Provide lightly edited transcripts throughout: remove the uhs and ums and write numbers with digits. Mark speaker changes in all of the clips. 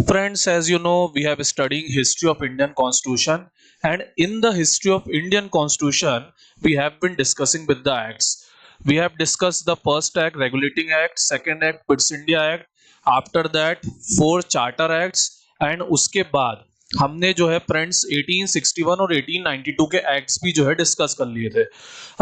Speaker 1: Friends, as you know, we have studying history of Indian Constitution, and in the history of Indian Constitution, we have been discussing with the acts. We have discussed the first act, Regulating Act, second act, Bits India Act. After that, four Charter Acts, and उसके बाद हमने जो है friends 1861 और 1892 के acts भी जो है डिस्कस कर लिए थे।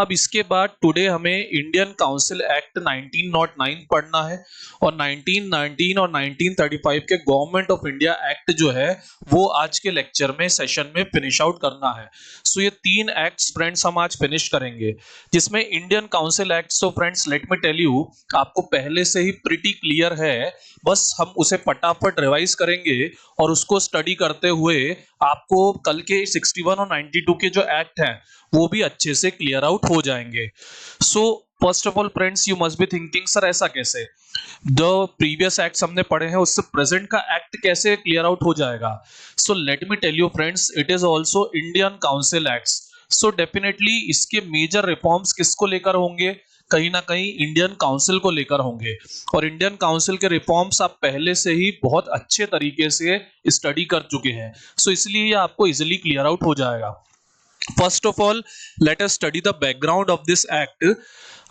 Speaker 1: अब इसके बाद टुडे हमें इंडियन काउंसिल एक्ट 1909 पढ़ना है और 1919 और 1935 के गवर्नमेंट ऑफ इंडिया एक्ट जो है वो आज के लेक्चर में सेशन में फिनिश आउट करना है। सो ये तीन एक्ट्स फ्रेंड्स हम आज फिनिश करेंगे, जिसमें Indian council act, so friends let me tell you, आपको पहले से ही प्रिटी क्लियर है, बस हम उसे फटाफट रिवाइज करेंगे और उसको स्टडी करते हुए आपको कल के 61 और 92 के जो एक्ट हैं वो भी अच्छे से क्लियर आउट हो जाएंगे। So first of all friends, you must be thinking sir ऐसा कैसे, द प्रीवियस एक्ट्स हमने पढ़े हैं उससे प्रेजेंट का एक्ट कैसे क्लियर आउट हो जाएगा। So let me tell you friends, it is also Indian council acts. So definitely इसके मेजर रिफॉर्म्स किसको लेकर होंगे, कहीं ना कहीं इंडियन काउंसिल को लेकर होंगे, और इंडियन काउंसिल के रिफॉर्म्स आप पहले से ही बहुत अच्छे तरीके से स्टडी कर चुके हैं। सो इसलिए ये आपको इजिली क्लियर आउट हो जाएगा। First of all let us study the background of this act.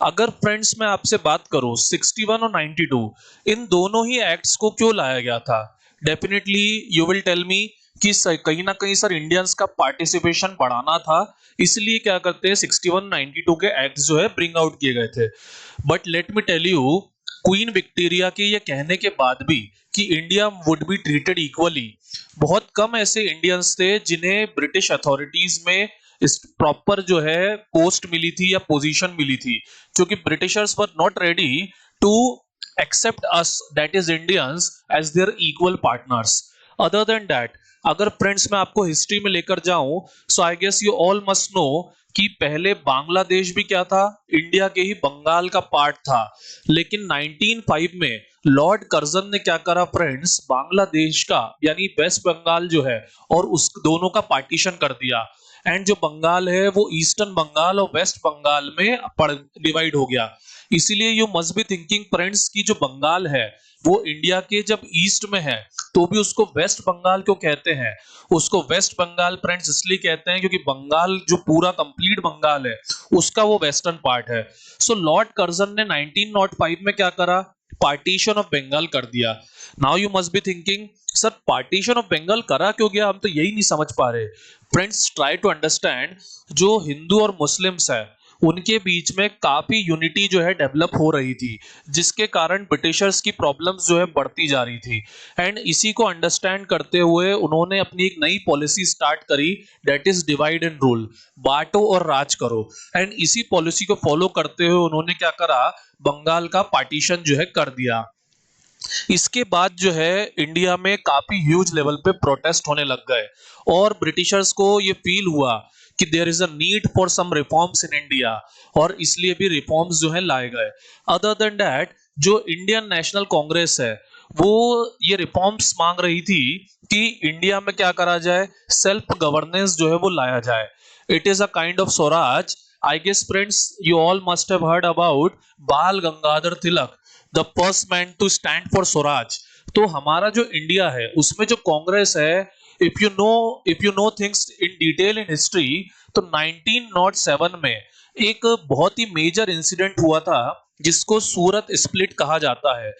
Speaker 1: अगर फ्रेंड्स मैं आपसे बात करूं 61 और 92 इन दोनों ही एक्ट्स को क्यों लाया गया था, definitely you will tell me कि कहीं ना कहीं सर इंडियंस का पार्टिसिपेशन बढ़ाना था, इसलिए क्या करते हैं 61 92 के एक्ट्स जो है ब्रिंग आउट किए गए थे। But let me tell you, Queen Victoria के ये कहने के बाद भी कि India would be treated equally, बहुत कम ऐसे इंडियंस थे जिन्हें ब्रिटिश अथॉरिटीज में इस प्रॉपर जो है पोस्ट मिली थी या पोजीशन मिली थी, क्योंकि Britishers were not ready to accept us that is Indians as their equal partners. Other than that, अगर फ्रेंड्स मैं आपको हिस्ट्री में लेकर जाऊं, so I guess you all must know कि पहले बांग्लादेश भी क्या था, इंडिया के ही बंगाल का पार्ट था। लेकिन 1905 में लॉर्ड कर्जन ने क्या करा फ्रेंड्स, बांग्लादेश का यानी वेस्ट बंगाल जो है और उस दोनों का पार्टीशन कर दिया, एंड जो बंगाल है वो ईस्टर्न बंगाल और वेस्ट बंगाल में डिवाइड हो गया। इसीलिए you must be thinking friends की जो बंगाल है वो इंडिया के जब ईस्ट में है तो भी उसको वेस्ट बंगाल क्यों कहते हैं, उसको वेस्ट बंगाल फ्रेंड्स इसलिए कहते हैं क्योंकि बंगाल जो पूरा कंप्लीट बंगाल है उसका वो वेस्टर्न पार्ट है। सो लॉर्ड कर्जन ने 1905 में क्या करा, पार्टीशन ऑफ बंगाल कर दिया। Now you must be thinking sir partition of Bengal करा क्यों गया, हम तो यही नहीं समझ पा रहे। फ्रेंड्स ट्राई टू अंडरस्टैंड, जो हिंदू और मुस्लिम्स है उनके बीच में काफी यूनिटी जो है डेवलप हो रही थी, जिसके कारण ब्रिटिशर्स की प्रॉब्लम्स जो है बढ़ती जा रही थी, एंड इसी को अंडरस्टैंड करते हुए उन्होंने अपनी एक नई पॉलिसी स्टार्ट करी, that is divide and rule, बांटो और राज करो। एंड इसी पॉलिसी को फॉलो करते हुए उन्होंने क्या करा, बंगाल का पार्टीशन जो है कर दिया। इसके बाद जो है इंडिया में काफी ह्यूज लेवल पे प्रोटेस्ट होने लग गए और ब्रिटिशर्स को ये फील हुआ कि there is a need for some reforms in India, और इसलिए भी रिफॉर्म्स जो है लाए गए। अदर देन दैट, जो इंडियन नेशनल कांग्रेस है वो ये रिफॉर्म्स मांग रही थी कि इंडिया में क्या करा जाए, सेल्फ गवर्नेंस जो है वो लाया जाए। It is a kind of swaraj. I guess friends you all must have heard about Bal Gangadhar Tilak, the first man to stand for swaraj. तो हमारा जो इंडिया है उसमें जो कांग्रेस है, if you know things in detail in history, तो 1907 में एक बहुत ही मेजर इंसिडेंट हुआ था जिसको सूरत स्प्लिट कहा जाता है।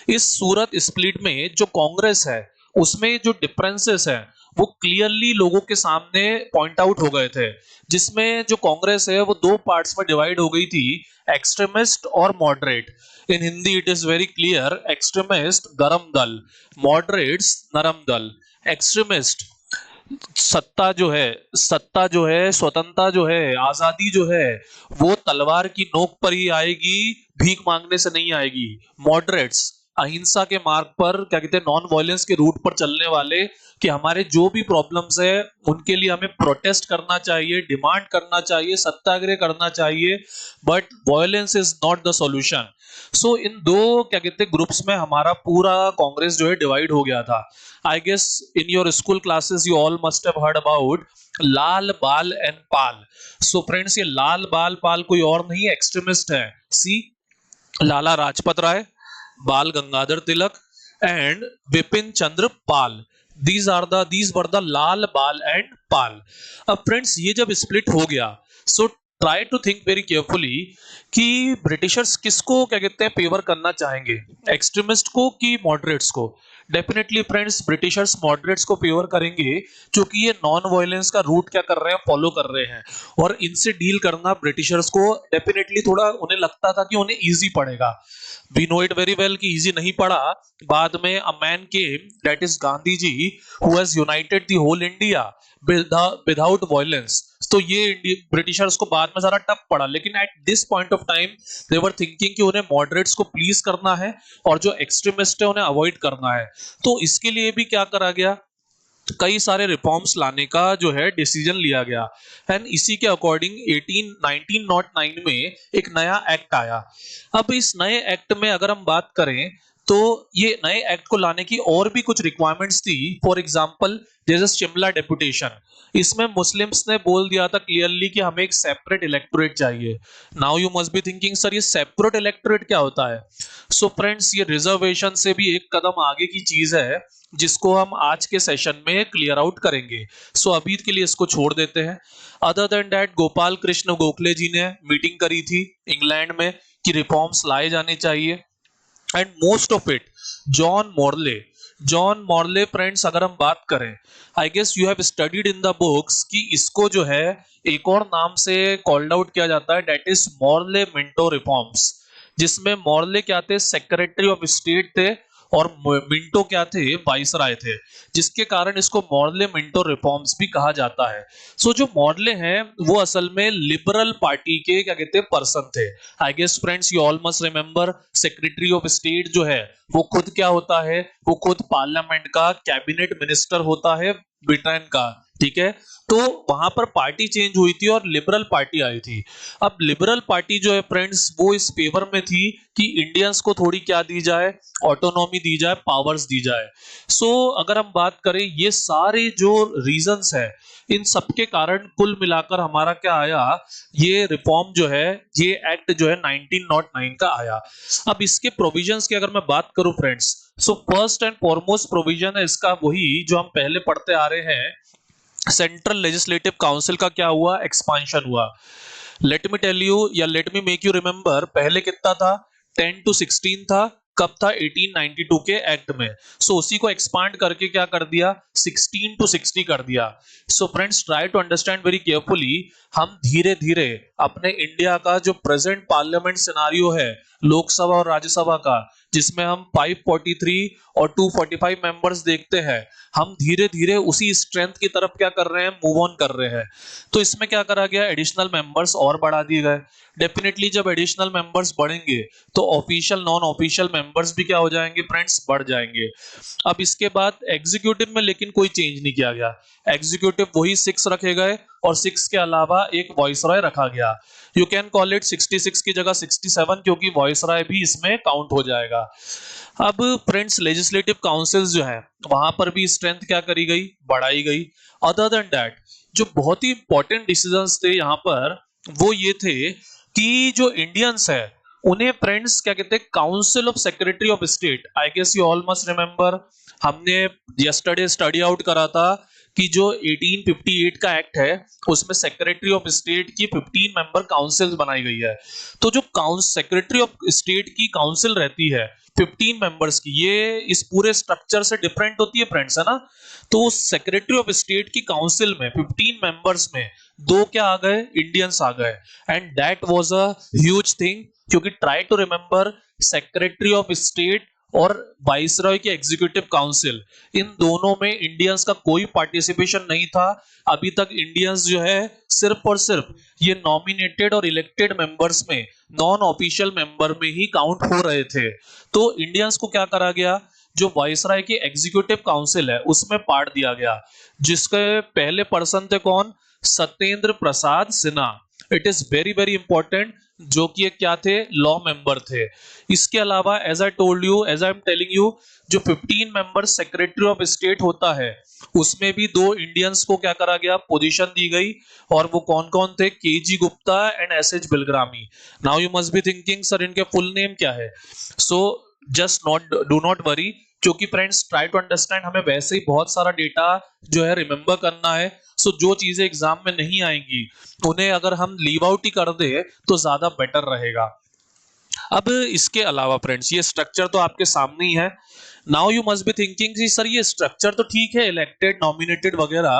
Speaker 1: इस सूरत स्प्लिट में जो कांग्रेस है उसमें जो डिफरेंसेस हैं वो क्लियरली लोगों के सामने पॉइंट आउट हो गए थे, जिसमें जो कांग्रेस है वो दो पार्ट्स में डिवाइड हो गई थी, एक्सट्रीमिस्ट और moderate. In Hindi it is very clear, extremist गरम दल, मॉडरेट्स नरम दल। एक्सट्रीमिस्ट सत्ता जो है स्वतंत्रता जो है आजादी जो है वो तलवार की नोक पर ही आएगी, भीख मांगने से नहीं आएगी। मॉडरेट्स अहिंसा के मार्ग पर, क्या कहते हैं, नॉन वायलेंस के रूट पर चलने वाले, कि हमारे जो भी प्रॉब्लम्स है उनके लिए हमें प्रोटेस्ट करना चाहिए, डिमांड करना चाहिए, सत्याग्रह करना चाहिए, but violence is not the solution. So इन दो, क्या कहते हैं, ग्रुप्स में हमारा पूरा कांग्रेस जो है डिवाइड हो गया था। I guess in your school classes you all must have heard about Lal Bal and Pal. So friends, ये लाल बाल पाल कोई और नहीं एक्सट्रीमिस्ट है। सी, लाला राजपत राय, बाल गंगाधर तिलक and Bipin Chandra Pal. These were the Lal, Bal and Pal. अब फ्रेंड्स ये जब स्प्लिट हो गया, so try to think very carefully कि ब्रिटिशर्स किसको क्या कहते हैं फेवर करना चाहेंगे, एक्सट्रीमिस्ट को कि मॉडरेट्स को। डेफिनेटली फ्रेंड्स ब्रिटिशर्स मॉडरेट्स को फेवर करेंगे, क्योंकि ये नॉन वायलेंस का रूट क्या कर रहे हैं, फॉलो कर रहे हैं, और इनसे डील करना ब्रिटिशर्स को डेफिनेटली थोड़ा उन्हें लगता था कि उन्हें इजी पड़ेगा। We know it very well कि इजी नहीं पड़ा। बाद में a man came, that is Gandhi ji, who has united the whole India without violence. तो ये ब्रिटिशर्स को बाद में सारा टफ पड़ा, लेकिन at this point of time they were thinking कि उन्हें मॉडरेट्स को प्लीज करना है और जो एक्सट्रीमिस्ट है उन्हें अवॉइड करना है। तो इसके लिए भी क्या करा गया, कई सारे रिफॉर्म्स लाने का जो है डिसीजन लिया गया, एंड इसी के अकॉर्डिंग 1909 में एक नया एक्ट आया। अब इस नए एक्ट में अगर हम बात करें तो ये नए एक्ट को लाने की और भी कुछ रिक्वायरमेंट्स थी। फॉर एग्जांपल जैसे शिमला डेपुटेशन, इसमें मुस्लिम्स ने बोल दिया था क्लियरली कि हमें एक सेपरेट इलेक्टोरेट चाहिए। Now you must be thinking sir ये सेपरेट इलेक्टोरेट क्या होता है। सो फ्रेंड्स ये रिजर्वेशन से भी एक कदम आगे की चीज है, जिसको हम आज के सेशन में क्लियर आउट करेंगे। सो अभी के लिए इसको छोड़ देते हैं। Other than that Gopal Krishna Gokhale ji ने मीटिंग करी थी इंग्लैंड में कि रिफॉर्म्स लाए जाने चाहिए, and most of it John Morley friends अगर हम बात करें, I guess you have studied in the books कि इसको जो है एक और नाम से कॉल्ड आउट किया जाता है, that is Morley Minto reforms, जिसमें मॉर्ले क्या थे, सेक्रेटरी ऑफ स्टेट थे, और मिंटो क्या थे, वाइसराय थे, जिसके कारण इसको मॉर्ले मिंटो रिफॉर्म्स भी कहा जाता है। सो जो मॉर्ले हैं वो असल में लिबरल पार्टी के क्या कहते हैं पर्सन थे। I guess friends you all must remember secretary of state जो है वो खुद क्या होता है, वो खुद पार्लियामेंट का कैबिनेट मिनिस्टर होता है ब्रिटेन का, ठीक है। तो वहां पर पार्टी चेंज हुई थी और लिबरल पार्टी आई थी। अब लिबरल पार्टी जो है फ्रेंड्स वो इस फेवर में थी कि इंडियंस को थोड़ी क्या दी जाए, ऑटोनॉमी दी जाए, पावर्स दी जाए। सो अगर हम बात करें ये सारे जो रीजंस है, इन सबके कारण कुल मिलाकर हमारा क्या आया, ये रिफॉर्म जो है, ये एक्ट जो है 1909 का आया। अब इसके प्रोविजंस की अगर मैं बात करूं friends, so first and foremost provision है इसका वही जो हम पहले पढ़ते आ रहे हैं, सेंट्रल लेजिस्लेटिव काउंसिल का क्या हुआ, एक्सपांशन हुआ। लेट मी टेल यू या let me make you remember, पहले कितना था, 10 to 16 था, कब था, 1892 के एक्ट में। सो उसी को एक्सपांड करके क्या कर दिया, 16 to 60 कर दिया। So friends try to understand very carefully, हम धीरे धीरे अपने इंडिया का जो प्रेजेंट पार्लियामेंट सिनारियो है लोकसभा और राज्यसभा का, जिसमें हम 543 और 245 मेंबर्स देखते हैं, हम धीरे धीरे उसी स्ट्रेंथ की तरफ क्या कर रहे हैं, मूव ऑन कर रहे हैं। तो इसमें क्या करा गया, एडिशनल मेंबर्स और बढ़ा दिए गए। डेफिनेटली जब एडिशनल मेंबर्स बढ़ेंगे तो ऑफिशियल नॉन ऑफिशियल मेंबर्स भी क्या हो जाएंगे फ्रेंड्स, बढ़ जाएंगे। अब इसके बाद एग्जीक्यूटिव में लेकिन कोई चेंज नहीं किया गया, एग्जीक्यूटिव वही 6 रखे गए, और 6 के अलावा एक वॉइसरॉय रखा गया। यू कैन कॉल इट 66 की जगह 67, क्योंकि वॉइसरॉय भी इसमें काउंट हो जाएगा। अब फ्रेंड्स लेजिस्लेटिव काउंसिल्स जो है वहां पर भी स्ट्रेंथ क्या करी गई, बढ़ाई गई। अदर देन दैट जो बहुत ही इंपॉर्टेंट डिसीजंस थे यहाँ पर वो ये थे कि जो इंडियंस है उन्हें फ्रेंड्स क्या कहते हैं, council of secretary of state, I guess you all must remember, हमने यस्टरडे स्टडी आउट करा था कि जो 1858 का एक्ट है उसमें सेक्रेटरी ऑफ स्टेट की 15 मेंबर काउंसिल बनाई गई है। तो जो सेक्रेटरी ऑफ स्टेट की काउंसिल रहती है 15 मेंबर्स की, ये इस पूरे स्ट्रक्चर से डिफरेंट होती है फ्रेंड्स, है ना। तो सेक्रेटरी ऑफ स्टेट की काउंसिल में 15 मेंबर्स में 2 क्या आ गए, इंडियंस आ गए, and that was a huge thing, क्योंकि try to remember secretary of state और वाइसरॉय की एग्जीक्यूटिव काउंसिल, इन दोनों में इंडियंस का कोई पार्टिसिपेशन नहीं था। अभी तक इंडियंस जो है सिर्फ और सिर्फ ये नॉमिनेटेड और इलेक्टेड मेंबर्स में, नॉन ऑफिशियल मेंबर में ही काउंट हो रहे थे। तो इंडियंस को क्या करा गया, जो वाइसरॉय की एग्जीक्यूटिव काउंसिल है उसमें पार्ट दिया गया, जिसके पहले पर्सन थे कौन, Satyendra Prasad Sinha. It is very very important, जो कि क्या थे, लॉ मेंबर थे। इसके अलावा as I told you, as I am telling you, जो 15 मेंबर सेक्रेटरी ऑफ स्टेट होता है उसमें भी 2 इंडियंस को क्या करा गया, पोजीशन दी गई, और वो कौन कौन थे, KG Gupta and SH Bilgrami. Now you must be thinking sir इनके फुल नेम क्या है। So just not do not worry, क्योंकि फ्रेंड्स ट्राई टू अंडरस्टैंड, हमें वैसे ही बहुत सारा डेटा जो है रिमेंबर करना है। सो जो चीजें एग्जाम में नहीं आएंगी उन्हें अगर हम लीव आउट ही कर दे तो ज्यादा बेटर रहेगा। अब इसके अलावा फ्रेंड्स ये स्ट्रक्चर तो आपके सामने ही है। Now you must be thinking कि सर ये स्ट्रक्चर तो ठीक है, इलेक्टेड नॉमिनेटेड वगैरह,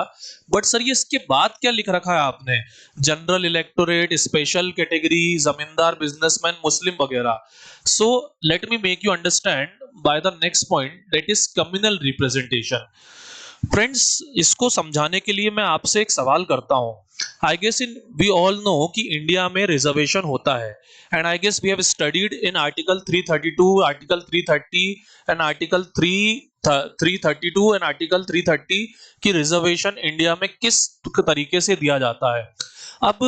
Speaker 1: बट सर ये इसके बाद क्या लिख रखा है आपने, जनरल इलेक्टोरेट, स्पेशल कैटेगरी, जमींदार, बिजनेसमैन, मुस्लिम वगैरह। सो let me make you understand by the next point, that is communal representation. Friends इसको समझाने के लिए मैं आपसे एक सवाल करता हूं। I guess in we all know कि इंडिया में रिजर्वेशन होता है, and I guess we have studied in article 332, article 330 and article 332 and article 330 की रिजर्वेशन इंडिया में किस तरीके से दिया जाता है। अब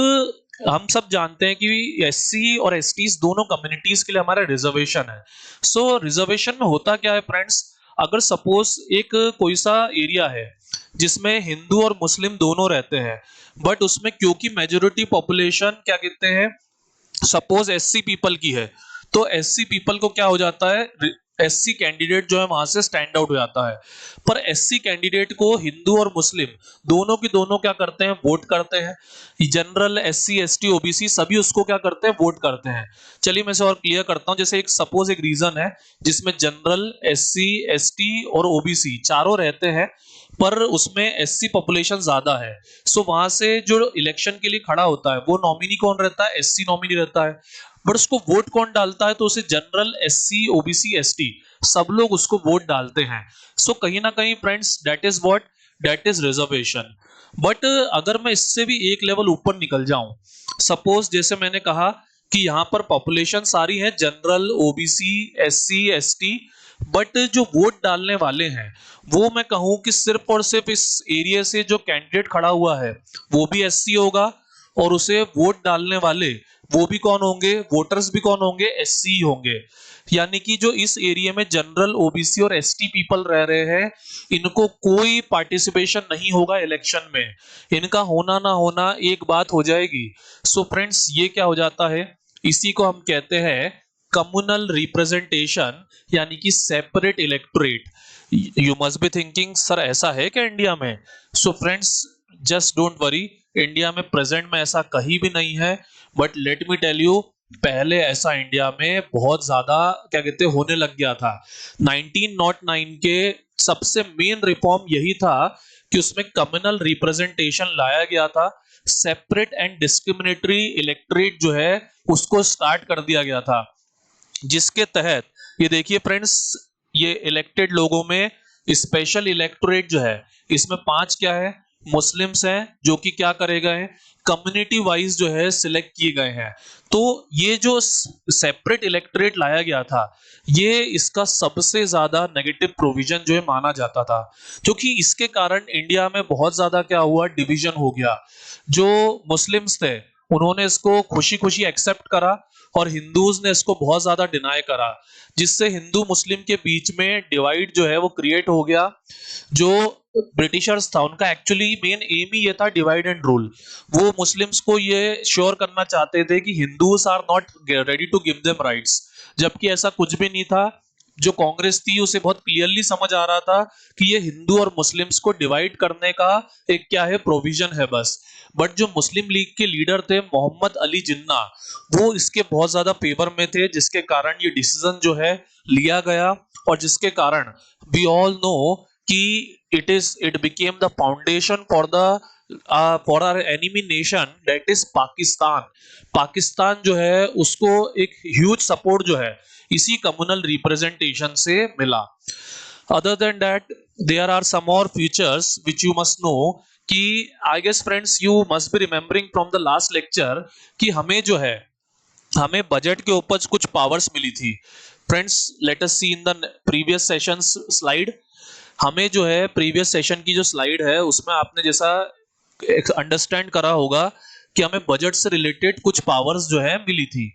Speaker 1: हम सब जानते हैं कि एससी और एसटी दोनों कम्युनिटीज के लिए हमारा रिजर्वेशन है। सो रिजर्वेशन में होता क्या है फ्रेंड्स, अगर सपोज एक कोई सा एरिया है जिसमें हिंदू और मुस्लिम दोनों रहते हैं, बट उसमें क्योंकि मेजोरिटी पॉपुलेशन क्या कहते हैं, सपोज एससी पीपल की है, तो एससी पीपल को क्या हो जाता है, एससी कैंडिडेट जो है वहां से स्टैंड आउट हो जाता है। पर एससी कैंडिडेट को हिंदू और मुस्लिम दोनों की दोनों क्या करते हैं, वोट करते हैं। जनरल, एससी, एसटी, ओबीसी सभी उसको क्या करते हैं, वोट करते हैं। चलिए मैं इसे और क्लियर करता हूं। जैसे एक सपोज एक रीजन है जिसमें जनरल, एससी, एसटी और ओबीसी चारों रहते हैं, पर उसमें एससी पॉपुलेशन ज्यादा है। सो वहां से जो इलेक्शन के लिए खड़ा होता है वो नॉमिनी कौन रहता है, एससी नॉमिनी रहता है। बट उसको वोट कौन डालता है, तो उसे जनरल, एससी, ओबीसी, एसटी सब लोग उसको वोट डालते हैं। सो कहीं ना कहीं friends that is what, that is reservation. But अगर मैं इससे भी एक लेवल ऊपर निकल जाऊं, सपोज जैसे मैंने कहा कि यहां पर पॉपुलेशन सारी है general, OBC, SC, ST, but जो वोट डालने वाले हैं वो मैं कहूं कि सिर्फ और सिर्फ इस एरिया से जो कैंडिडेट खड़ा हुआ है वो भी एससी होगा, और उसे वोट डालने वाले वो भी कौन होंगे, वोटर्स भी कौन होंगे, एससी होंगे। यानी कि जो इस एरिया में जनरल, ओबीसी और एसटी पीपल रह रहे हैं, इनको कोई पार्टिसिपेशन नहीं होगा इलेक्शन में, इनका होना ना होना एक बात हो जाएगी। सो फ्रेंड्स ये क्या हो जाता है, इसी को हम कहते हैं कम्युनल रिप्रेजेंटेशन, यानी कि separate electorate. You must be thinking sir ऐसा है क्या इंडिया में। So friends just don't worry, India में प्रेजेंट में ऐसा कहीं भी नहीं है, but let me tell you पहले ऐसा इंडिया में बहुत ज्यादा क्या कहते हैं होने लग गया था। 1909 के सबसे मेन रिफॉर्म यही था कि उसमें कम्युनल रिप्रेजेंटेशन लाया गया था, सेपरेट एंड डिस्क्रिमिनेटरी इलेक्टोरेट जो है उसको स्टार्ट कर दिया गया था, जिसके तहत ये देखिए फ्रेंड्स, ये इलेक्टेड लोगों में स्पेशल इलेक्टोरेट जो है इसमें 5 क्या है, मुस्लिम्स हैं जो कि क्या करे गए हैं, कम्युनिटी वाइज जो है सिलेक्ट किए गए हैं। तो ये जो सेपरेट इलेक्टोरेट लाया गया था, ये इसका सबसे ज्यादा नेगेटिव प्रोविजन जो है माना जाता था, क्योंकि इसके कारण इंडिया में बहुत ज्यादा क्या हुआ, डिवीजन हो गया। जो मुस्लिम्स थे उन्होंने इसको खुशी खुशी एक्सेप्ट करा, और हिंदूज ने इसको बहुत ज्यादा डिनाई करा, जिससे हिंदू मुस्लिम के बीच में डिवाइड जो है वो क्रिएट हो गया। जो ब्रिटिशर्स था उनका एक्चुअली मेन एम ही ये था, डिवाइड एंड रूल। वो मुस्लिम्स को ये श्योर करना चाहते थे कि Hindus are not ready to give them rights, जबकि ऐसा कुछ भी नहीं था। जो कांग्रेस थी उसे बहुत क्लियरली समझ आ रहा था कि ये हिंदू और मुस्लिम्स को डिवाइड करने का एक क्या है, प्रोविजन है बस। बट जो मुस्लिम लीग के लीडर थे मोहम्मद अली जिन्ना, वो इसके बहुत ज्यादा फेवर में थे, जिसके कारण ये डिसीजन जो है लिया गया, और जिसके कारण वी ऑल नो कि it became the foundation for our enemy nation, that is Pakistan. Pakistan जो है उसको एक ह्यूज सपोर्ट जो है इसी कम्युनल रिप्रेजेंटेशन से मिला। Other than that there are some और features which you must know, कि I guess friends you must be remembering from the last lecture कि हमें जो है, हमें बजट के ऊपर कुछ पावर्स मिली थी। Friends let us see in the previous sessions slide. हमें जो है प्रीवियस सेशन की जो स्लाइड है उसमें आपने जैसा अंडरस्टैंड करा होगा कि हमें बजट से रिलेटेड कुछ पावर्स जो है मिली थी।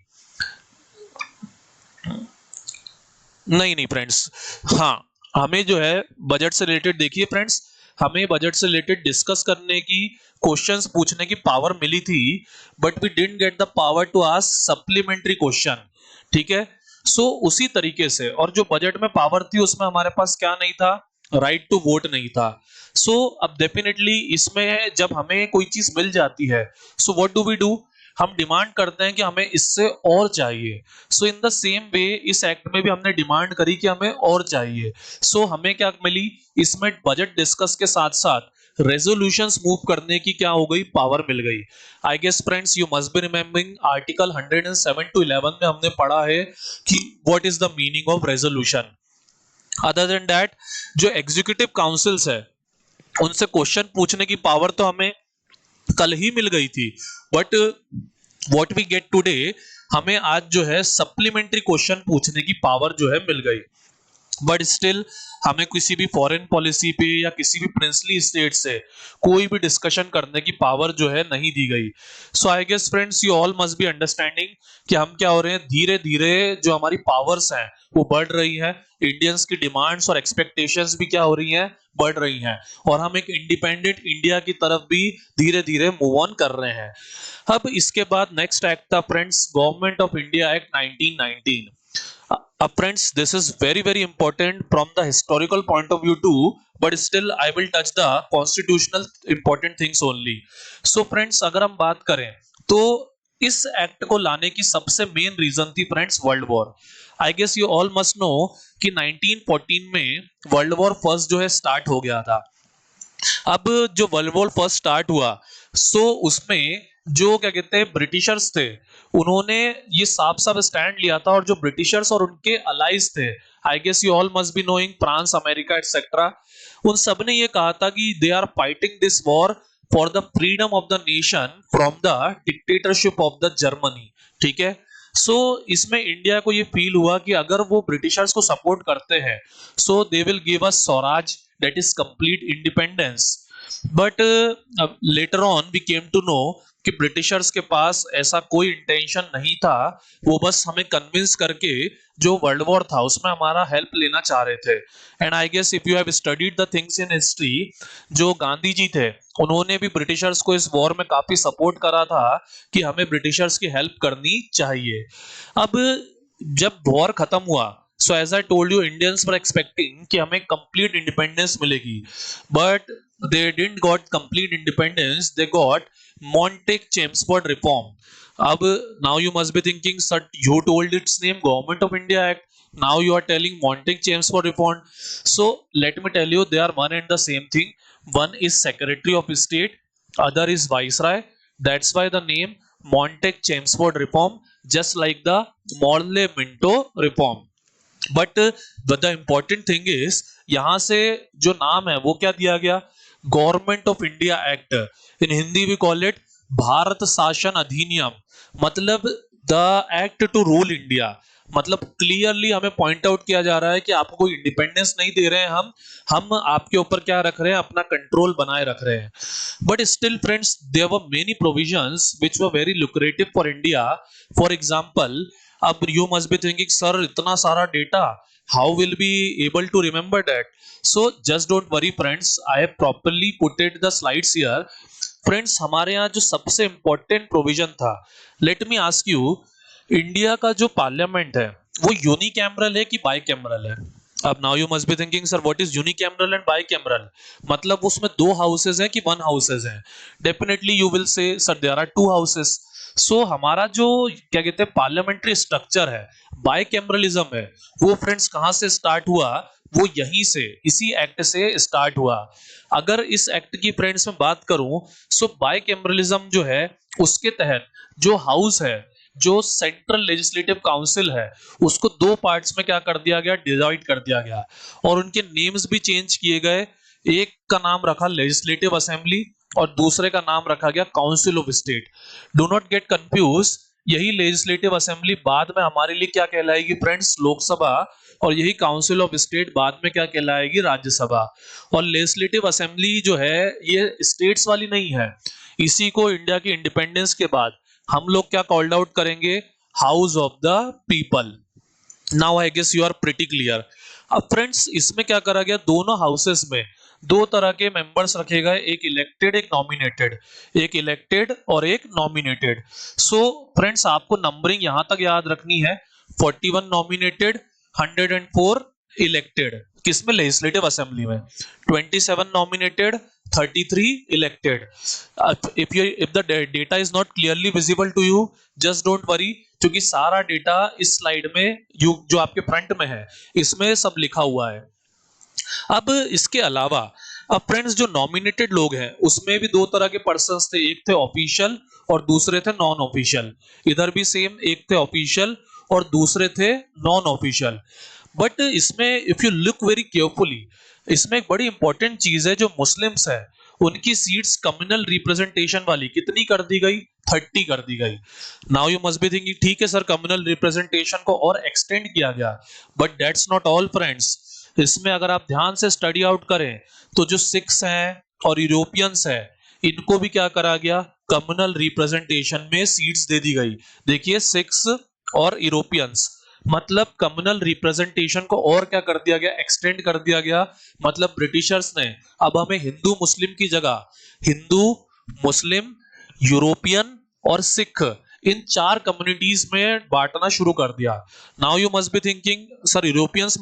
Speaker 1: नहीं नहीं फ्रेंड्स, हाँ हमें जो है बजट से रिलेटेड, देखिए फ्रेंड्स हमें बजट से रिलेटेड डिस्कस करने की, क्वेश्चंस पूछने की पावर मिली थी, but we didn't get the power to ask supplementary question. ठीक है, सो उसी तरीके से, और जो बजट में पावर थी उसमें हमारे पास क्या नहीं था, राइट टू वोट नहीं था। सो अब डेफिनेटली इसमें जब हमें कोई चीज मिल जाती है, so what do we do, हम डिमांड करते हैं कि हमें इससे और चाहिए। सो इन द सेम वे इस एक्ट में भी हमने डिमांड करी कि हमें और चाहिए। सो हमें क्या मिली, इसमें बजट डिस्कस के साथ साथ रेजोल्यूशंस मूव करने की क्या हो गई, पावर मिल गई। I guess friends you must be remembering article 107 to 11 में हमने पढ़ा है कि what is the meaning of resolution. Other than that, जो एग्जीक्यूटिव काउंसिल्स है उनसे क्वेश्चन पूछने की पावर तो हमें कल ही मिल गई थी, but what we get today, हमें आज जो है सप्लीमेंट्री क्वेश्चन पूछने की पावर जो है मिल गई। बट स्टिल हमें किसी भी फॉरेन पॉलिसी पे या किसी भी प्रिंसली स्टेट से कोई भी डिस्कशन करने की पावर जो है नहीं दी गई। So I guess friends you all must be understanding कि हम क्या हो रहे हैं, धीरे धीरे जो हमारी पावर्स हैं वो बढ़ रही है, इंडियंस की डिमांड्स और एक्सपेक्टेशंस भी क्या हो रही हैं, बढ़ रही हैं, और हम एक इंडिपेंडेंट इंडिया की तरफ भी धीरे धीरे मूव ऑन कर रहे हैं। अब इसके बाद नेक्स्ट एक्ट था friends, government of India act 1919। Friends, this is very very important from the historical point of view too, but still I will touch the constitutional important things only. So friends, अगर हम बात करें तो इस act को लाने की सबसे मेन रीजन थी friends world war. I guess you all must know कि 1914 में वर्ल्ड वॉर फर्स्ट जो है स्टार्ट हो गया था। अब जो वर्ल्ड वॉर फर्स्ट स्टार्ट हुआ, सो उसमें जो क्या कहते हैं ब्रिटिशर्स थे, उन्होंने ये साफ साफ स्टैंड लिया था, और जो ब्रिटिशर्स और उनके अलाइज थे, I guess you all must be knowing France, America etcetera, उन सब ने ये कहा था कि they are fighting this war for the freedom of the nation from the dictatorship of the Germany. ठीक है, सो इसमें इंडिया को ये फील हुआ कि अगर वो ब्रिटिशर्स को सपोर्ट करते हैं, so they will give us swaraj, that is complete independence. But later on we came to know कि ब्रिटिशर्स के पास ऐसा कोई इंटेंशन नहीं था, वो बस हमें कन्विंस करके जो वर्ल्ड वॉर था उसमें हमारा हेल्प लेना चाह रहे थे। And I guess if you have studied the things in history, जो गांधी जी थे उन्होंने भी ब्रिटिशर्स को इस वॉर में काफी सपोर्ट करा था कि हमें ब्रिटिशर्स की हेल्प करनी चाहिए। अब जब वॉर खत्म हुआ, so as I told you, Indians were expecting कि हमें कंप्लीट इंडिपेंडेंस मिलेगी, but they didn't got complete independence, they got Montague-Chelmsford reform. अब now you must be thinking, sir, you told its name Government of India Act, now you are telling Montague-Chelmsford reform. So let me tell you, they are one and the same thing. One is Secretary of State, other is Viceroy. That's why the name Montague-Chelmsford reform, just like the Morley-Minto reform. But the important thing is, यहां से जो नाम है वो क्या दिया गया, government of India act, in Hindi we call it Bharat शासन अधिनियम, मतलब the act to rule India. मतलब क्लियरली हमें पॉइंट आउट किया जा रहा है कि आपको कोई इंडिपेंडेंस नहीं दे रहे हैं, हम आपके ऊपर क्या रख रहे हैं, अपना कंट्रोल बनाए रख रहे हैं। But still friends, there were many provisions which were very lucrative for India. For example, अब you must be thinking, sir इतना सारा data, how will be able to remember that? So just don't worry friends, I have properly putted the slides here. Friends, हमारे यहाँ जो सबसे important provision था, let me ask you, India का जो parliament है वो यूनिकैमरल है कि बाइकैमरल है? अब now you must be thinking, sir what is unicameral and bicameral, मतलब उसमें दो हाउसेज हैं कि वन हाउसेज हैं? Definitely you will say, sir there are two houses. So हमारा जो क्या कहते हैं पार्लियामेंट्री स्ट्रक्चर है, बाइकैमरलिज्म है, वो फ्रेंड्स कहां से स्टार्ट हुआ, वो यहीं से, इसी एक्ट से स्टार्ट हुआ। अगर इस एक्ट की फ्रेंड्स में बात करूं, सो बाइकैमरलिज्म जो है उसके तहत जो हाउस है, जो सेंट्रल लेजिस्लेटिव काउंसिल है, उसको दो पार्ट्स में क्या कर दिया गया, डिवाइड कर दिया गया, और उनके नेम्स भी चेंज किए गए। एक का नाम रखा लेजिस्लेटिव असेंबली और दूसरे का नाम रखा गया council of state. Do not get confuse, यही लेजिस्लेटिव असेंबली बाद में हमारे लिए क्या कहलाएगी फ्रेंड्स, लोकसभा, और यही काउंसिल ऑफ स्टेट बाद में क्या कहलाएगी, राज्यसभा। और लेजिस्लेटिव असेंबली जो है ये स्टेट्स वाली नहीं है, इसी को इंडिया की इंडिपेंडेंस के बाद हम लोग क्या कॉल्ड आउट करेंगे, house of the people. Now I guess you are pretty clear. अब फ्रेंड्स, इसमें क्या करा गया, दोनों हाउसेस में दो तरह के मेंबर्स रखे गए, एक इलेक्टेड एक नॉमिनेटेड, एक इलेक्टेड और एक नॉमिनेटेड। सो फ्रेंड्स, आपको नंबरिंग यहां तक याद रखनी है, 41 नॉमिनेटेड, 104 इलेक्टेड। किसमें? लेजिस्लेटिव असेंबली में। 27 nominated, 33 elected. if the data is not clearly visible to you, just don't worry, क्योंकि सारा डेटा इस स्लाइड में जो आपके फ्रंट में है इसमें सब लिखा हुआ है। अब इसके अलावा अब फ्रेंड्स जो नॉमिनेटेड लोग हैं उसमें भी दो तरह के पर्सन्स थे, एक थे ऑफिशियल और दूसरे थे नॉन ऑफिशियल। इधर भी सेम, एक थे ऑफिशियल और दूसरे थे नॉन ऑफिशियल। बट इसमें if you look very carefully, इसमें एक बड़ी इंपॉर्टेंट चीज है, जो मुस्लिम्स है उनकी सीट्स कम्युनल रिप्रेजेंटेशन वाली कितनी कर दी गई? 30 कर दी गई। Now you must be thinking ठीक है सर कम्युनल रिप्रेजेंटेशन को और एक्सटेंड किया गया, but that's not all friends. इसमें अगर आप ध्यान से स्टडी आउट करें तो जो सिख्स हैं और यूरोपियंस हैं इनको भी क्या करा गया? कम्युनल रिप्रेजेंटेशन में सीट्स दे दी गई। देखिए सिख्स और यूरोपियंस, मतलब कम्युनल रिप्रेजेंटेशन को और क्या कर दिया गया? एक्सटेंड कर दिया गया। मतलब ब्रिटिशर्स ने अब हमें हिंदू मुस्लिम की जगह हिंदू, मुस्लिम, यूरोपियन और सिख इन चार कम्युनिटीज में बांटना शुरू कर दिया। Now you must be thinking sir Europeans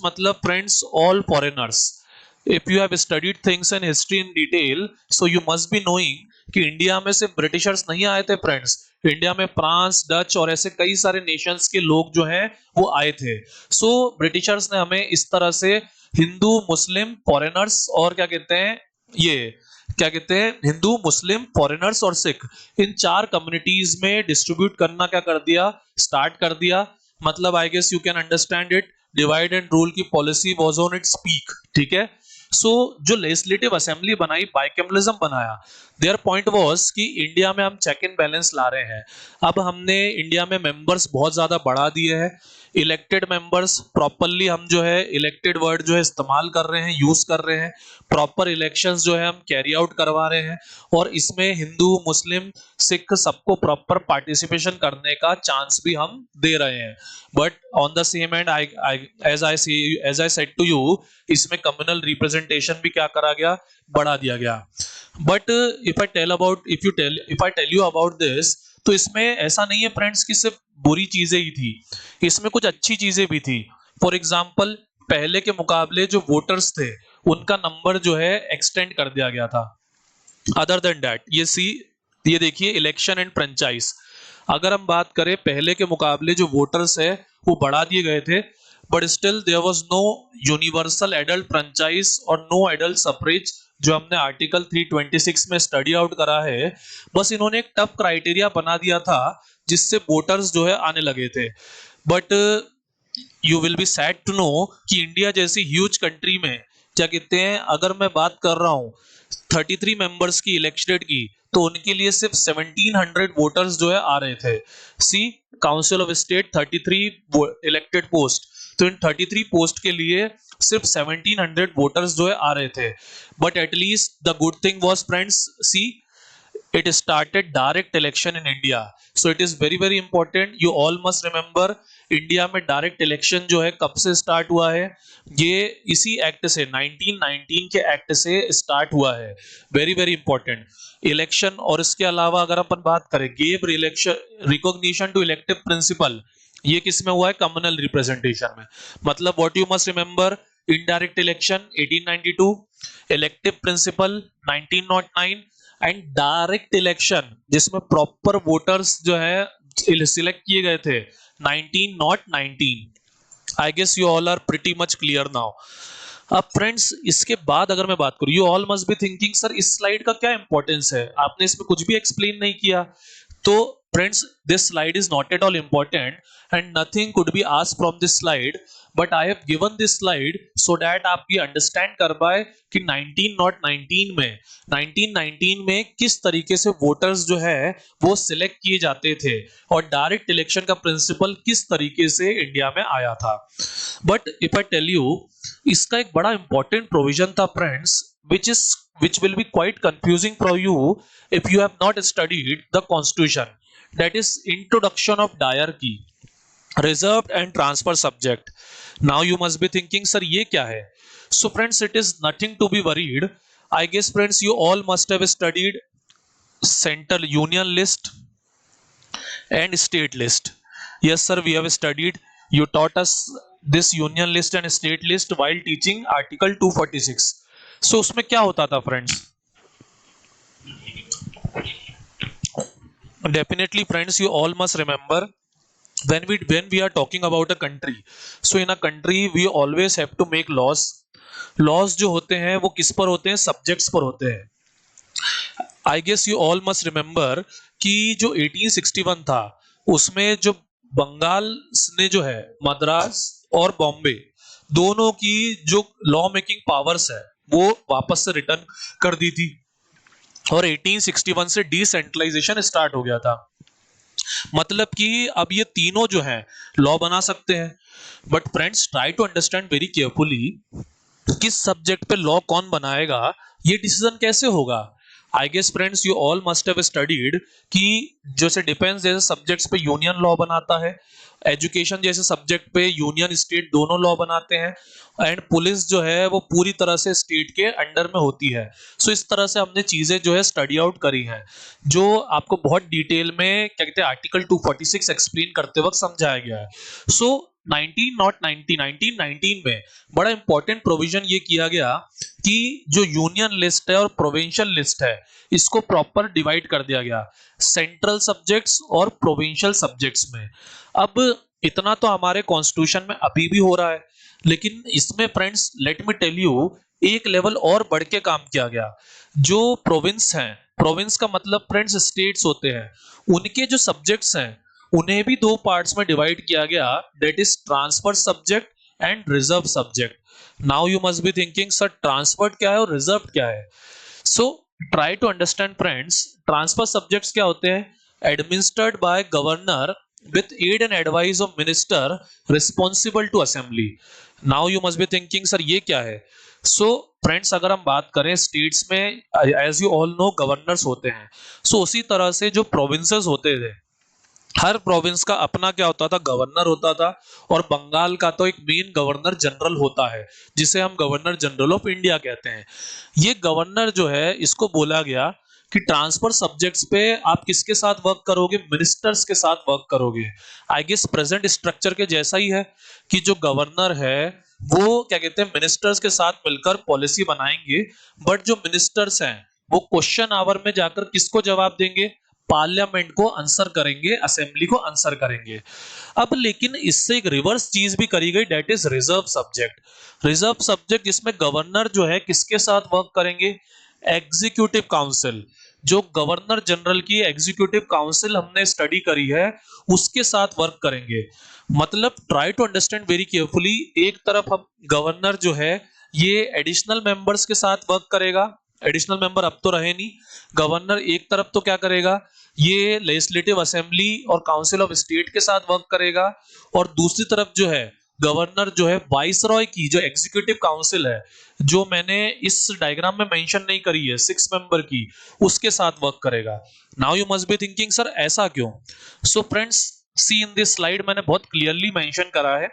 Speaker 1: मतलब friends all foreigners. if you have studied things in history in detail, so you must be knowing कि इंडिया में सिर्फ ब्रिटिशर्स नहीं आए थे फ्रेंड्स, इंडिया में फ्रांस, डच और ऐसे कई सारे नेशंस के लोग जो हैं वो आए थे। सो ब्रिटिशर्स ने हमें इस तरह से हिंदू, मुस्लिम, फॉरेनर्स और क्या कहते हैं, ये क्या कहते हैं, हिंदू, मुस्लिम, फॉरेनर्स और सिख, इन चार कम्युनिटीज में डिस्ट्रीब्यूट करना क्या कर दिया? स्टार्ट कर दिया। मतलब I guess you can understand it, divide and rule की policy was on its peak. ठीक है। सो जो लेजिस्लेटिव असेंबली बनाई, बाइकैमरलिज्म बनाया, देयर पॉइंट वाज कि इंडिया में हम चेक एंड बैलेंस ला रहे हैं। अब हमने इंडिया में मेंबर्स बहुत ज्यादा बढ़ा दिए हैं, इलेक्टेड मेंबर्स प्रॉपरली हम जो है इलेक्टेड वर्ड जो है इस्तेमाल कर रहे हैं, यूज कर रहे हैं, प्रॉपर इलेक्शंस जो है हम कैरी आउट करवा रहे हैं और इसमें हिंदू, मुस्लिम, सिख सबको प्रॉपर पार्टिसिपेशन करने का चांस भी हम दे रहे हैं। But on the same end as I said to you, इसमें कम्युनल रिप्रेजेंटेशन भी क्या करा गया? बढ़ा दिया गया। But if I tell you about this, तो इसमें ऐसा नहीं है फ्रेंड्स कि सिर्फ बुरी चीजें ही थी, इसमें कुछ अच्छी चीजें भी थी। फॉर एग्जाम्पल पहले के मुकाबले जो वोटर्स थे उनका नंबर जो है एक्सटेंड कर दिया गया था। अदर देन दैट ये देखिए इलेक्शन एंड फ्रेंचाइज, अगर हम बात करें पहले के मुकाबले जो वोटर्स है वो बढ़ा दिए गए थे, but still there was no universal adult franchise और नो एडल्ट सफरेज, जो हमने आर्टिकल 326 में स्टडी आउट करा है। बस इन्होंने एक टफ क्राइटेरिया बना दिया था जिससे वोटर्स जो है आने लगे थे। But you will be sad to know कि इंडिया जैसी ह्यूज कंट्री में क्या कहते हैं, अगर मैं बात कर रहा हूं 33 मेंबर्स की इलेक्टेड की, तो उनके लिए सिर्फ 1700 वोटर्स जो है आ रहे थे। See council of state 33 elected post, तो इन 33 पोस्ट के लिए सिर्फ 1700 वोटर्स जो है आ रहे थे। But at least the good thing was friends, see it started direct election in India, so it is very very important, you all must remember India में डायरेक्ट इलेक्शन जो है कब से स्टार्ट हुआ है? ये इसी एक्ट से 1919 के एक्ट से स्टार्ट हुआ है। Very very important election. और इसके अलावा अगर अपन बात करें gave recognition to elective principle, ये किस में हुआ है? कम्युनल रिप्रेजेंटेशन में। मतलब what you must remember, indirect election 1892, elective principle 1909 and direct election जिसमें प्रॉपर वोटर्स जो है सिलेक्ट किए गए थे 1919। I guess you all are pretty much clear now. अब फ्रेंड्स इसके बाद अगर मैं बात करूं, you all must be thinking sir इस स्लाइड का क्या इंपॉर्टेंस है, आपने इसमें कुछ भी एक्सप्लेन नहीं किया। तो friends this slide is not at all important and nothing could be asked from this slide, but I have given this slide so that आप ये अंडरस्टैंड कर पाए कि 1919 में किस तरीके से वोटर्स जो है वो सिलेक्ट किए जाते थे और डायरेक्ट इलेक्शन का प्रिंसिपल किस तरीके से इंडिया में आया था। But if I tell you, इसका एक बड़ा इंपॉर्टेंट प्रोविजन था friends which will be quite confusing for you if you have not studied the constitution, that is introduction of diarchy, reserved and transfer subject. Now you must be thinking sir ये क्या है? So friends it is nothing to be worried. I guess friends you all must have studied central union list and state list. Yes, sir, we have studied. You taught us this union list and state list while teaching Article 246. So उसमें क्या होता था friends? Definitely, friends, you all must remember when we are talking about a country. So in a country we always have to make laws. Laws जो होते हैं वो किस पर होते हैं? सब्जेक्ट्स पर होते हैं. I guess you all must remember कि जो 1861 था उसमें जो बंगाल ने जो है मद्रास और बॉम्बे दोनों की जो लॉ मेकिंग पावर्स है वो वापस से रिटर्न कर दी थी और 1861 से डिसेंट्रलाइजेशन स्टार्ट हो गया था. मतलब कि अब ये तीनों जो है लॉ बना सकते हैं. But friends, try to understand very carefully, किस सब्जेक्ट पे लॉ कौन बनाएगा, ये डिसीजन कैसे होगा. I guess friends you all must have studied कि जैसे डिफेंस जैसे सब्जेक्ट्स पे यूनियन लॉ बनाता है, एजुकेशन जैसे सब्जेक्ट पे यूनियन स्टेट दोनों लॉ बनाते हैं, एंड पुलिस जो है वो पूरी तरह से स्टेट के अंडर में होती है. सो इस तरह से हमने चीजें जो है स्टडी आउट करी हैं जो आपको बहुत डिटेल में क्या कहते हैं आर्टिकल 246 एक्सप्लेन करते वक्त समझाया गया है. सो 1919 में बड़ा इंपॉर्टेंट प्रोविजन ये किया गया कि जो यूनियन लिस्ट है और प्रोविंशियल लिस्ट है इसको प्रॉपर डिवाइड कर दिया गया सेंट्रल सब्जेक्ट्स और प्रोविंशियल सब्जेक्ट्स में. अब इतना तो हमारे कॉन्स्टिट्यूशन में अभी भी हो रहा है, लेकिन इसमें friends let me tell you एक लेवल और बढ़ के काम किया गया. जो प्रोविंस हैं, प्रोविंस का मतलब फ्रेंड्स स्टेट्स होते हैं, उनके जो सब्जेक्ट्स हैं उन्हें भी दो पार्ट्स में डिवाइड किया गया, that is transfer subject and reserve subject. Now you must be thinking sir transferred क्या है और रिजर्व क्या है. So try to understand friends, transfer subjects क्या होते हैं? Administered by governor with aid and advice of minister responsible to assembly. Now you must be thinking sir ये क्या है. So friends, अगर हम बात करें स्टेट्स में as you all know governors होते हैं, so उसी तरह से जो प्रोविंसेस होते थे हर प्रोविंस का अपना क्या होता था? गवर्नर होता था. और बंगाल का तो एक मेन गवर्नर जनरल होता है जिसे हम गवर्नर जनरल ऑफ इंडिया कहते हैं. ये गवर्नर जो है इसको बोला गया कि ट्रांसफर सब्जेक्ट्स पे आप किसके साथ वर्क करोगे? मिनिस्टर्स के साथ वर्क करोगे. आई गेस प्रेजेंट स्ट्रक्चर के जैसा ही है कि जो गवर्नर है वो क्या कहते हैं मिनिस्टर्स के साथ मिलकर पॉलिसी बनाएंगे, बट जो मिनिस्टर्स हैं वो क्वेश्चन आवर में जाकर किसको जवाब देंगे? पार्लियामेंट को आंसर करेंगे, असेंबली को आंसर करेंगे. अब लेकिन इससे एक रिवर्स चीज भी करी गई, that is reserve subject. Reserve subject जिसमें गवर्नर जो है किसके साथ वर्क करेंगे? Executive council. जो गवर्नर जनरल की एग्जीक्यूटिव काउंसिल हमने स्टडी करी है उसके साथ वर्क करेंगे. मतलब try to understand very carefully, एक तरफ हम गवर्नर जो है ये एडिशनल मेंबर्स के साथ वर्क करेगा. एडिशनल मेंबर अब तो रहे नहीं. गवर्नर एक तरफ तो क्या करेगा, ये लेजिस्लेटिव असेंबली और काउंसिल ऑफ स्टेट के साथ वर्क करेगा, और दूसरी तरफ जो है गवर्नर जो है वाइसरॉय की जो एग्जीक्यूटिव काउंसिल है जो मैंने इस डायग्राम में मेंशन नहीं करी है 6 मेंबर की, उसके साथ वर्क करेगा. Now you must be thinking sir ऐसा क्यों? So friends see in this slide मैंने बहुत क्लियरली मेंशन करा है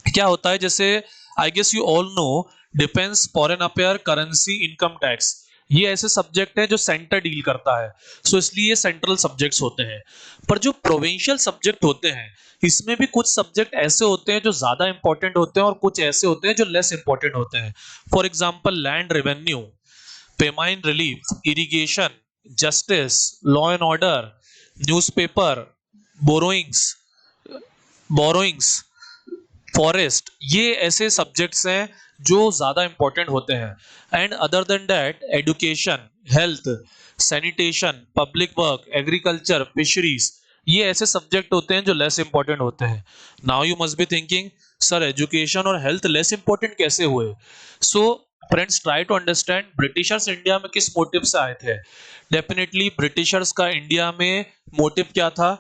Speaker 1: क्या होता है. जैसे I guess you all know defence, foreign affair, currency, income tax, ये ऐसे सब्जेक्ट है जो सेंटर डील करता है. सो इसलिए ये सेंट्रल सब्जेक्ट्स होते हैं. पर जो प्रोविंशियल सब्जेक्ट होते हैं इसमें भी कुछ सब्जेक्ट ऐसे होते हैं जो ज्यादा इंपॉर्टेंट होते हैं और कुछ ऐसे होते हैं जो लेस इंपॉर्टेंट होते हैं. For example land revenue, famine relief, irrigation, justice, law and order, newspaper, borrowings borrowings forest, ये ऐसे सब्जेक्ट्स हैं जो ज्यादा इंपॉर्टेंट होते हैं. And other than that education, health, sanitation, public work, agriculture, fisheries, ये ऐसे सब्जेक्ट होते हैं जो लेस इंपॉर्टेंट होते हैं. Now you must be thinking sir education और हेल्थ लेस इंपॉर्टेंट कैसे हुए? So friends try to understand britishers India में किस मोटिव से आए थे. डेफिनेटली ब्रिटिशर्स का इंडिया में मोटिव क्या था?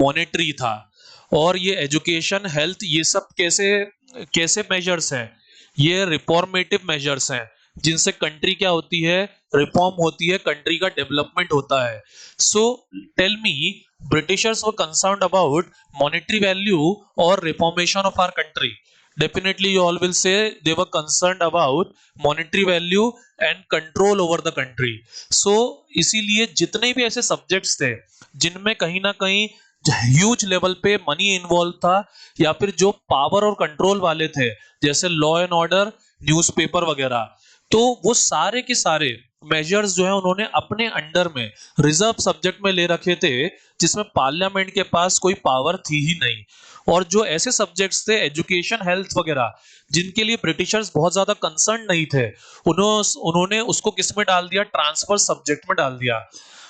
Speaker 1: मॉनेटरी था. और ये एजुकेशन, हेल्थ, ये सब कैसे कैसे मेजर्स हैं? ये रिफॉर्मेटिव मेजर्स हैं जिनसे कंट्री क्या होती है? रिफॉर्म होती है, कंट्री का डेवलपमेंट होता है. So tell me, Britishers were concerned about monetary value और reformation of our country. Definitely you all will say they were concerned about monetary value and control over the country. So इसीलिए जितने भी ऐसे subjects थे जिनमें कहीं ना कहीं ह्यूज लेवल पे मनी इन्वॉल्व था, या फिर जो पावर और कंट्रोल वाले थे जैसे लॉ एंड ऑर्डर, न्यूज़पेपर वगैरह, तो वो सारे के सारे मेजर्स जो है उन्होंने अपने अंडर में रिजर्व सब्जेक्ट में ले रखे थे, जिसमें पार्लियामेंट के पास कोई पावर थी ही नहीं। और जो ऐसे सब्जेक्ट्स थे एजुकेशन, हेल्थ वगैरह, जिनके लिए ब्रिटिशर्स बहुत ज्यादा कंसर्न नहीं थे, उन्होंने उसको किस में डाल दिया, ट्रांसफर सब्जेक्ट में डाल दिया।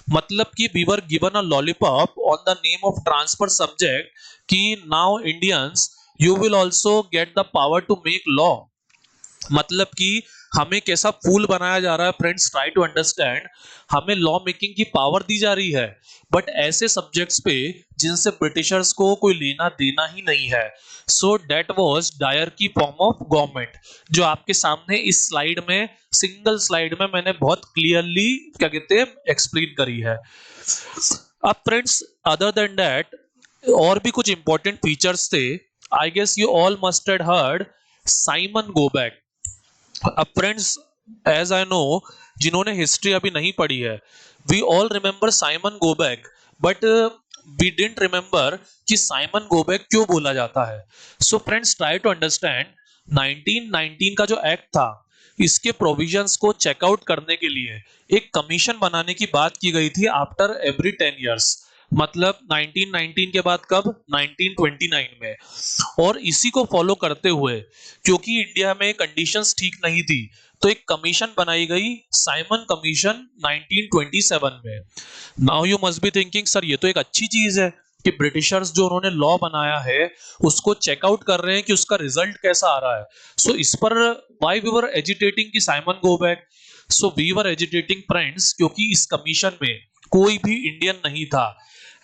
Speaker 1: मतलब कि we were given a lollipop on the name of transfer subject, कि now Indians you will also get the power to make law. मतलब कि हमें कैसा फूल बनाया जा रहा है फ्रेंड्स, ट्राई टू अंडरस्टैंड। हमें लॉ मेकिंग की पावर दी जा रही है, बट ऐसे सब्जेक्ट्स पे जिनसे ब्रिटिशर्स को कोई लेना देना ही नहीं है। So that was dyarchy form of government, जो आपके सामने इस स्लाइड में, सिंगल स्लाइड में मैंने बहुत क्लियरली क्या कहते हैं एक्सप्लेन करी है। अब फ्रेंड्स अदर देन दैट और भी कुछ इंपॉर्टेंट फीचर्स थे। I guess you all must had heard Simon go back. अब फ्रेंड्स एज आई नो, जिन्होंने हिस्ट्री अभी नहीं पढ़ी है, we all remember Simon go back, but we didn't remember कि साइमन गोबैक क्यों बोला जाता है। So friends try to understand. 1919 का जो एक्ट था, इसके प्रोविजंस को चेकआउट करने के लिए एक कमीशन बनाने की बात की गई थी आफ्टर एवरी 10 इयर्स। मतलब 1919 के बाद कब, 1929 में। और इसी को फॉलो करते हुए, क्योंकि इंडिया में कंडीशंस ठीक नहीं थी, तो एक कमीशन बनाई गई, साइमन कमीशन 1927 में। Now you must be thinking sir ये तो एक अच्छी चीज है कि ब्रिटिशर्स जो उन्होंने लॉ बनाया है उसको चेकआउट कर रहे हैं कि उसका रिजल्ट कैसा आ रहा है। सो इस पर व्हाई वी वर एजिटेटिंग कि Simon go back. So we were agitating friends क्योंकि इस कमीशन में कोई भी इंडियन नहीं था,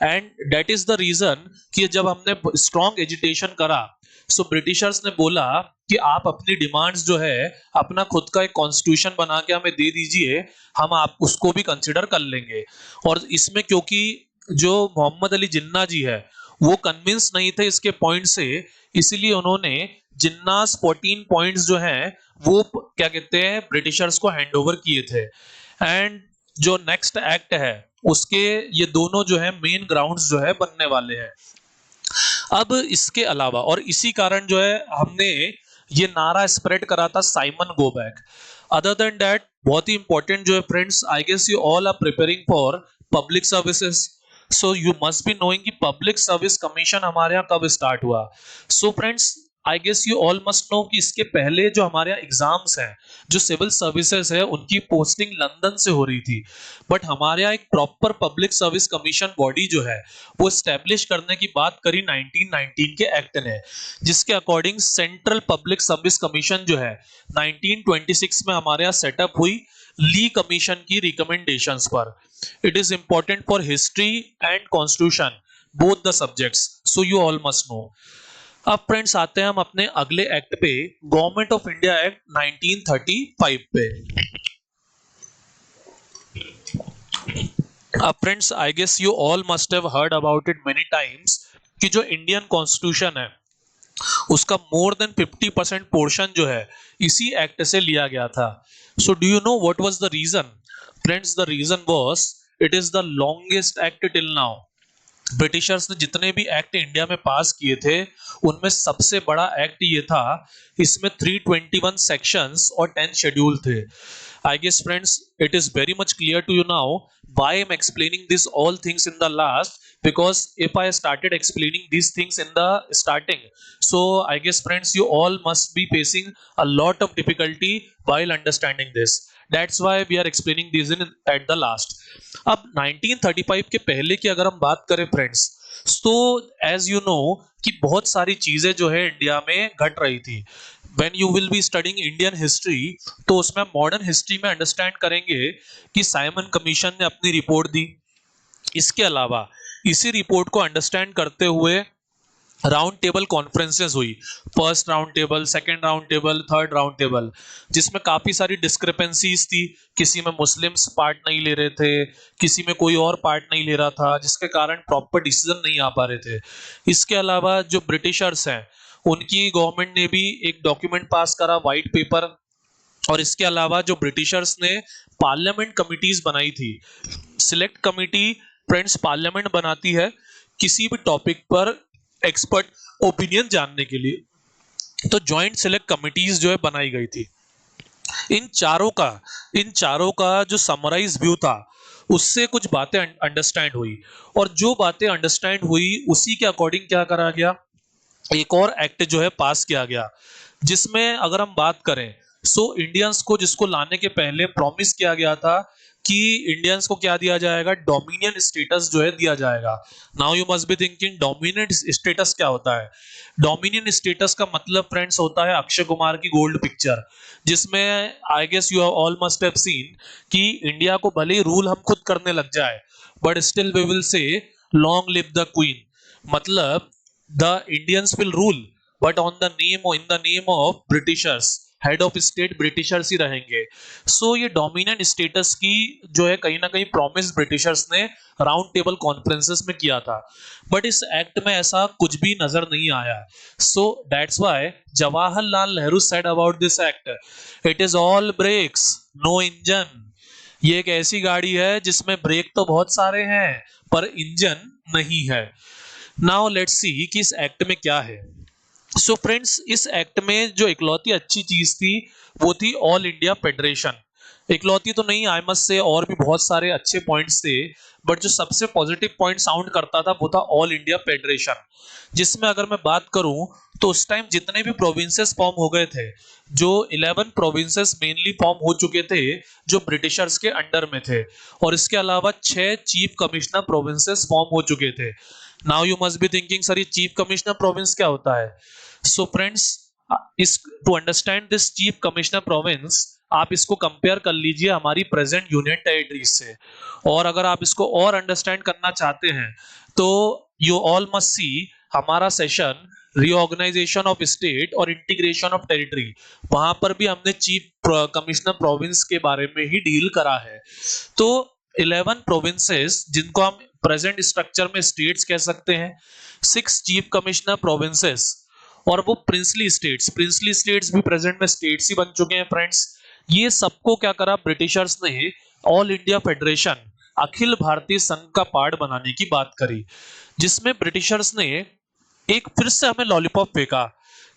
Speaker 1: and that is the reason कि जब हमने स्ट्रॉन्ग एजिटेशन करा, सो ब्रिटिशर्स ने बोला कि आप अपनी डिमांड्स जो है अपना खुद का एक कॉन्स्टिट्यूशन बना के हमें दे दीजिए, हम आप उसको भी कंसिडर कर लेंगे। और इसमें क्योंकि जो मोहम्मद अली जिन्ना जी है वो कन्विंस नहीं थे इसके पॉइंट से, इसलिए उन्होंने जिन्नास 14 पॉइंट्स जो हैं वो क्या कहते हैं ब्रिटिशर्स को हैंड ओवर किए थे। एंड जो नेक्स्ट एक्ट है उसके ये दोनों जो है मेन ग्राउंड्स जो है बनने वाले हैं। अब इसके अलावा और इसी कारण जो है हमने ये नारा स्प्रेड करा था Simon go back. Other than that बहुत ही इंपॉर्टेंट जो है friends, I guess you all are preparing for public services. So you must be knowing कि पब्लिक सर्विस कमीशन हमारे यहाँ कब स्टार्ट हुआ। So friends I guess you all must know कि इसके पहले जो हमारे यहाँ एग्जाम्स हैं, जो सिविल सर्विसेज है, उनकी पोस्टिंग लंदन से हो रही थी। बट हमारे यहाँ एक proper public service commission body जो है वो स्टैब्लिश करने की बात करी 1919 के एक्ट ने, जिसके according central public service commission जो है 1926 में हमारे यहाँ सेटअप हुई ली कमीशन की रिकमेंडेशंस पर। It is important for history and constitution both the subjects, so you all must no. अब फ्रेंड्स आते हैं हम अपने अगले एक्ट पे, गवर्नमेंट ऑफ इंडिया एक्ट 1935 पे। अब friends I guess you all must have heard about it many times कि जो इंडियन कॉन्स्टिट्यूशन है उसका मोर देन 50% पोर्शन जो है इसी एक्ट से लिया गया था। So do you know what was the reason? Friends the reason was it is the longest act till now. Britishers ने जितने भी एक्ट इंडिया में पास किए थे उनमें सबसे बड़ा एक्ट ये था। इसमें 321 सेक्शंस और 10 शेड्यूल थे। I guess friends it is very much clear to you now why I'm explaining this all things in the last, because if I started explaining these things in the starting, so I guess friends you all must be facing a lot of difficulty while understanding this. That's why we are explaining this in at the last. अब 1935 के पहले की अगर हम बात करें friends, तो as you know कि बहुत सारी चीजें जो है इंडिया में घट रही थी। When you will be studying Indian history, तो उसमें मॉडर्न हिस्ट्री में अंडरस्टैंड करेंगे कि साइमन कमीशन ने अपनी रिपोर्ट दी। इसके अलावा इसी रिपोर्ट को अंडरस्टैंड करते हुए राउंड टेबल कॉन्फ्रेंसेस हुई, first round table, second round table, third round table, जिसमें काफी सारी डिस्क्रिपेंसीज थी। किसी में मुस्लिम्स पार्ट नहीं ले रहे थे, किसी में कोई और पार्ट नहीं ले रहा था, जिसके कारण प्रॉपर डिसीजन नहीं आ पा रहे थे। इसके अलावा जो ब्रिटिशर्स हैं उनकी गवर्नमेंट ने भी एक डॉक्यूमेंट पास करा, व्हाइट पेपर। और इसके अलावा जो ब्रिटिशर्स ने पार्लियामेंट कमिटीज बनाई थी, सिलेक्ट कमिटी फ्रेंड्स पार्लियामेंट बनाती है किसी भी टॉपिक पर एक्सपर्ट ओपिनियन जानने के लिए। तो ज्वाइंट सिलेक्ट कमिटीज जो है बनाई गई थी। इन चारों का जो समराइज व्यू था उससे कुछ बातें अंडरस्टैंड हुई, और जो बातें अंडरस्टैंड हुई उसी के अकॉर्डिंग क्या करा गया, एक और एक्ट जो है पास किया गया, जिसमें अगर हम बात करें सो इंडियंस को, जिसको लाने के पहले प्रॉमिस किया गया था कि इंडियंस को क्या दिया जाएगा, डोमिनियन स्टेटस जो है दिया जाएगा। Now you must be thinking dominion status क्या होता है। डोमिनियन स्टेटस का मतलब फ्रेंड्स होता है अक्षय कुमार की गोल्ड पिक्चर, जिसमें I guess you all must have seen कि इंडिया को भले ही रूल हम खुद करने लग जाए but still we will say long live the queen, मतलब the Indians will rule but on the name, in the name of Britishers, head of state Britishers ही रहेंगे। सो ये डोमिनेंट स्टेटस की जो है कहीं ना कहीं प्रॉमिस ब्रिटिशर्स ने राउंड टेबल कॉन्फ्रेंसेस में किया था, बट इस एक्ट में ऐसा कुछ भी नजर नहीं आया। So that's why Jawaharlal Nehru said about this act, it is all brakes no engine. ये एक ऐसी गाड़ी है जिसमें ब्रेक तो बहुत सारे हैं पर इंजन नहीं है। नाउ लेट्स सी कि इस एक्ट में क्या है। सो फ्रेंड्स, इस एक्ट में जो इकलौती अच्छी चीज थी वो थी ऑल इंडिया फेडरेशन। इकलौती तो नहीं, आई मस्ट से और भी बहुत सारे अच्छे पॉइंट्स थे, बट जो सबसे पॉजिटिव पॉइंट साउंड करता था वो था ऑल इंडिया फेडरेशन, जिसमें अगर मैं बात करूं तो उस टाइम जितने भी प्रोविंसेस फॉर्म हो गए थे, जो 11 प्रोविंसेस मेनली फॉर्म हो चुके थे जो ब्रिटिशर्स के अंडर में थे, और इसके अलावा 6 चीफ कमिश्नर प्रोविंसेस फॉर्म हो चुके थे। Now you must be thinking sir ये चीफ कमिश्नर प्रोविंस क्या होता है। सो फ्रेंड्स, इस to understand this chief commissioner province आप इसको कंपेयर कर लीजिए हमारी प्रेजेंट यूनियन टेरिटरीज से, और अगर आप इसको और अंडरस्टैंड करना चाहते हैं तो यू ऑल मस्ट सी हमारा सेशन रीऑर्गेनाइजेशन ऑफ स्टेट और इंटीग्रेशन ऑफ टेरिटरी, वहां पर भी हमने चीफ कमिश्नर प्रोविंस के बारे में ही डील करा है। तो 11 प्रोविंसेस जिनको हम प्रेजेंट स्ट्रक्चर में स्टेट्स कह सकते हैं, 6 चीफ कमिश्नर प्रोविंसेस, और वो प्रिंसली स्टेट्स भी प्रेजेंट में स्टेट्स ही बन चुके हैं फ्रेंड्स। ये सबको क्या करा ब्रिटिशर्स ने, all India federation, Akhil Bharatiya संघ का पार्ट बनाने की बात करी, जिसमें ब्रिटिशर्स ने एक फिर से हमें लॉलीपॉप फेंका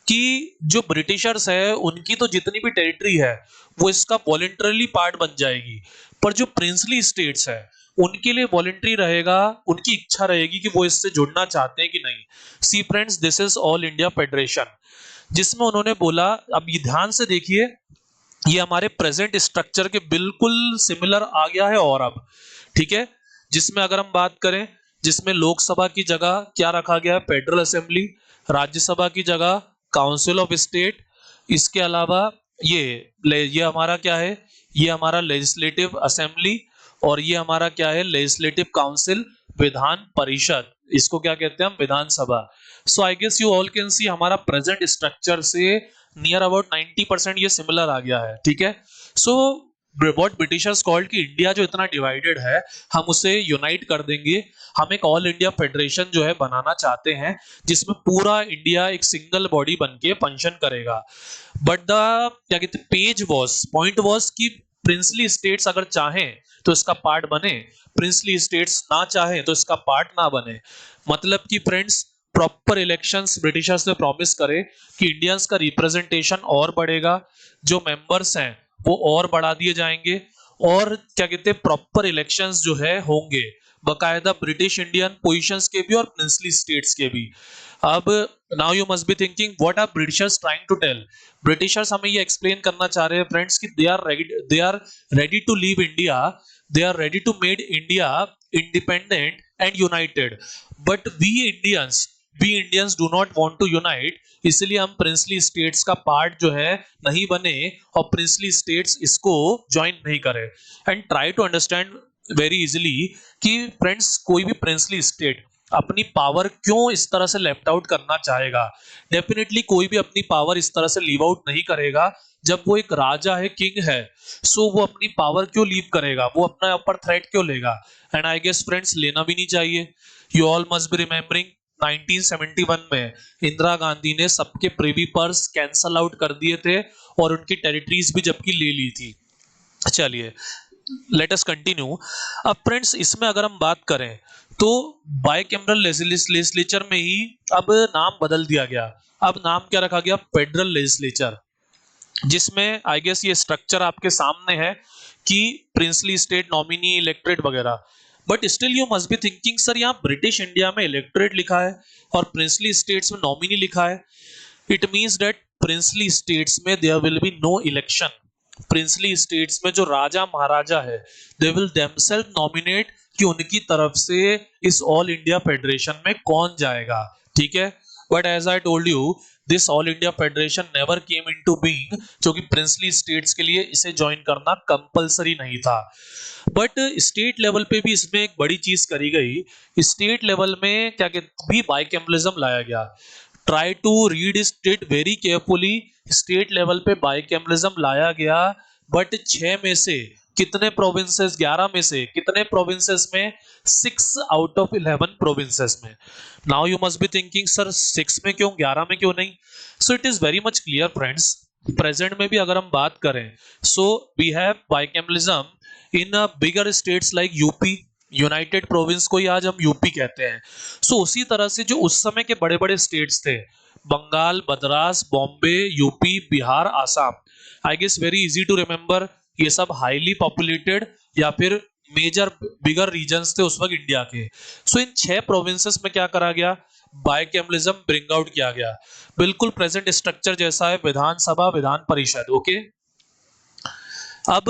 Speaker 1: कि जो ब्रिटिशर्स है उनकी तो जितनी भी टेरिटरी है वो इसका वॉलेंटरली पार्ट बन जाएगी, पर जो प्रिंसली स्टेट्स है उनके लिए वॉलेंटरी रहेगा, उनकी इच्छा रहेगी कि वो इससे जुड़ना चाहते हैं कि नहीं। See friends, this is all India federation, जिसमें उन्होंने बोला, अब ये ध्यान से देखिए, ये हमारे प्रेजेंट स्ट्रक्चर के बिल्कुल सिमिलर आ गया है, और अब ठीक है, जिसमें अगर हम बात करें, जिसमें लोकसभा की जगह क्या रखा गया है, फेडरल असेंबली, राज्यसभा की जगह काउंसिल ऑफ स्टेट, इसके अलावा ये हमारा क्या है, ये हमारा लेजिस्लेटिव असेंबली, और ये हमारा क्या है, लेजिस्लेटिव काउंसिल, विधान परिषद, इसको क्या कहते हैं हम, Vidhansabha. So I guess you all can see हमारा प्रेजेंट स्ट्रक्चर से नियर अबाउट 90% ये सिमिलर आ गया है, ठीक है। सो व्हाट ब्रिटिशर्स कॉल्ड कि इंडिया जो इतना डिवाइडेड है हम उसे यूनाइट कर देंगे, हम एक ऑल इंडिया फेडरेशन जो है बनाना चाहते हैं जिसमें पूरा इंडिया एक सिंगल बॉडी बनके फंक्शन करेगा। बट द क्या कहते पॉइंट वॉज कि प्रिंसली स्टेट्स अगर चाहें तो इसका पार्ट बने, प्रिंसली स्टेट्स ना चाहें तो इसका पार्ट ना बने। मतलब कि फ्रेंड्स, प्रॉपर इलेक्शंस ब्रिटिशर्स ने प्रॉमिस करे कि इंडियंस का रिप्रेजेंटेशन और बढ़ेगा, जो मेंबर्स हैं वो और बढ़ा दिए जाएंगे, और क्या कहते हैं प्रॉपर इलेक्शंस जो है होंगे बकायदा ब्रिटिश इंडियन पोजीशंस के भी और प्रिंसली स्टेट्स के भी। अब now you must be thinking what are britishers trying to tell. Britishers हमें ये एक्सप्लेन करना चाह रहे हैं फ्रेंड्स कि they are ready to leave India, they are ready to make India independent and united, but we Indians do not want to unite, इसलिए हम princely states का पार्ट जो है नहीं बने और प्रिंसली स्टेट्स इसको ज्वाइन नहीं करे। And try to understand very easily कि फ्रेंड्स, कोई भी प्रिंसली स्टेट अपनी पावर क्यों इस तरह से लेफ्ट आउट करना चाहेगा। डेफिनेटली कोई भी अपनी पावर इस तरह से लीव आउट नहीं करेगा, जब वो एक राजा है, किंग है, सो वो अपनी पावर क्यों लीव करेगा, वो अपना ऊपर थ्रेट क्यों लेगा। एंड आई गेस फ्रेंड्स लेना भी नहीं चाहिए। You all must be remembering 1971 में इंदिरा गांधी ने सबके प्रिवी पर्स कैंसल आउट कर दिए थे और उनकी टेरिटरीज भी जबकि ले ली थी। चलिए लेट अस कंटिन्यू। अब फ्रेंड्स इसमें अगर हम बात करें तो बाइकैमरल लेजिस्लेचर में ही अब नाम बदल दिया गया। अब नाम क्या रखा गया, फेडरल लेजिस्लेचर, जिसमें आई गेस ये स्ट्रक्चर आपके सामने है कि प्रिंसली स्टेट, नॉमिनी, इलेक्ट्रेट वगैरह। But still you must be thinking sir यहाँ ब्रिटिश इंडिया में इलेक्ट्रेट लिखा है और प्रिंसली स्टेट्स में नॉमिनी लिखा है। It means that princely states में there will be no election. Princely states में जो राजा महाराजा है दे विल देमसेल्फ नॉमिनेट कि उनकी तरफ से इस ऑल इंडिया फेडरेशन में कौन जाएगा, ठीक है। But as I told you this all India federation never came into being, जो कि प्रिंसली स्टेट्स के लिए इसे ज्वाइन करना कंपलसरी नहीं था। बट स्टेट लेवल पे भी इसमें एक बड़ी चीज करी गई। स्टेट लेवल में क्या कहते भी बाइकैमरलिज्म लाया गया। Try to read it very carefully. State level पे बाइकैमरलिज्म लाया गया, बट 6 में से कितने प्रोविंसेस, 11 में से कितने प्रोविंसेस में, 6 आउट ऑफ 11 प्रोविंसेस में। Now you must be thinking sir 6 में क्यों, 11 में क्यों नहीं। So it is very much clear friends. Present में भी अगर हम बात करें so we have bicameralism in bigger states like UP, United province को ही आज हम यूपी कहते हैं। सो उसी तरह से जो उस समय के बड़े बड़े स्टेट्स थे, Bengal, Madras, Bombay, UP, Bihar, Assam, I guess very easy to remember, ये सब हाईली पॉपुलेटेड या फिर मेजर बिगर रीजन्स थे उस वक्त इंडिया के। सो इन 6 प्रोविंसेस में क्या करा गया, बाइकैमरलिज्म ब्रिंग आउट किया गया। बिल्कुल प्रेजेंट स्ट्रक्चर जैसा है, विधानसभा, विधान परिषद, ओके। अब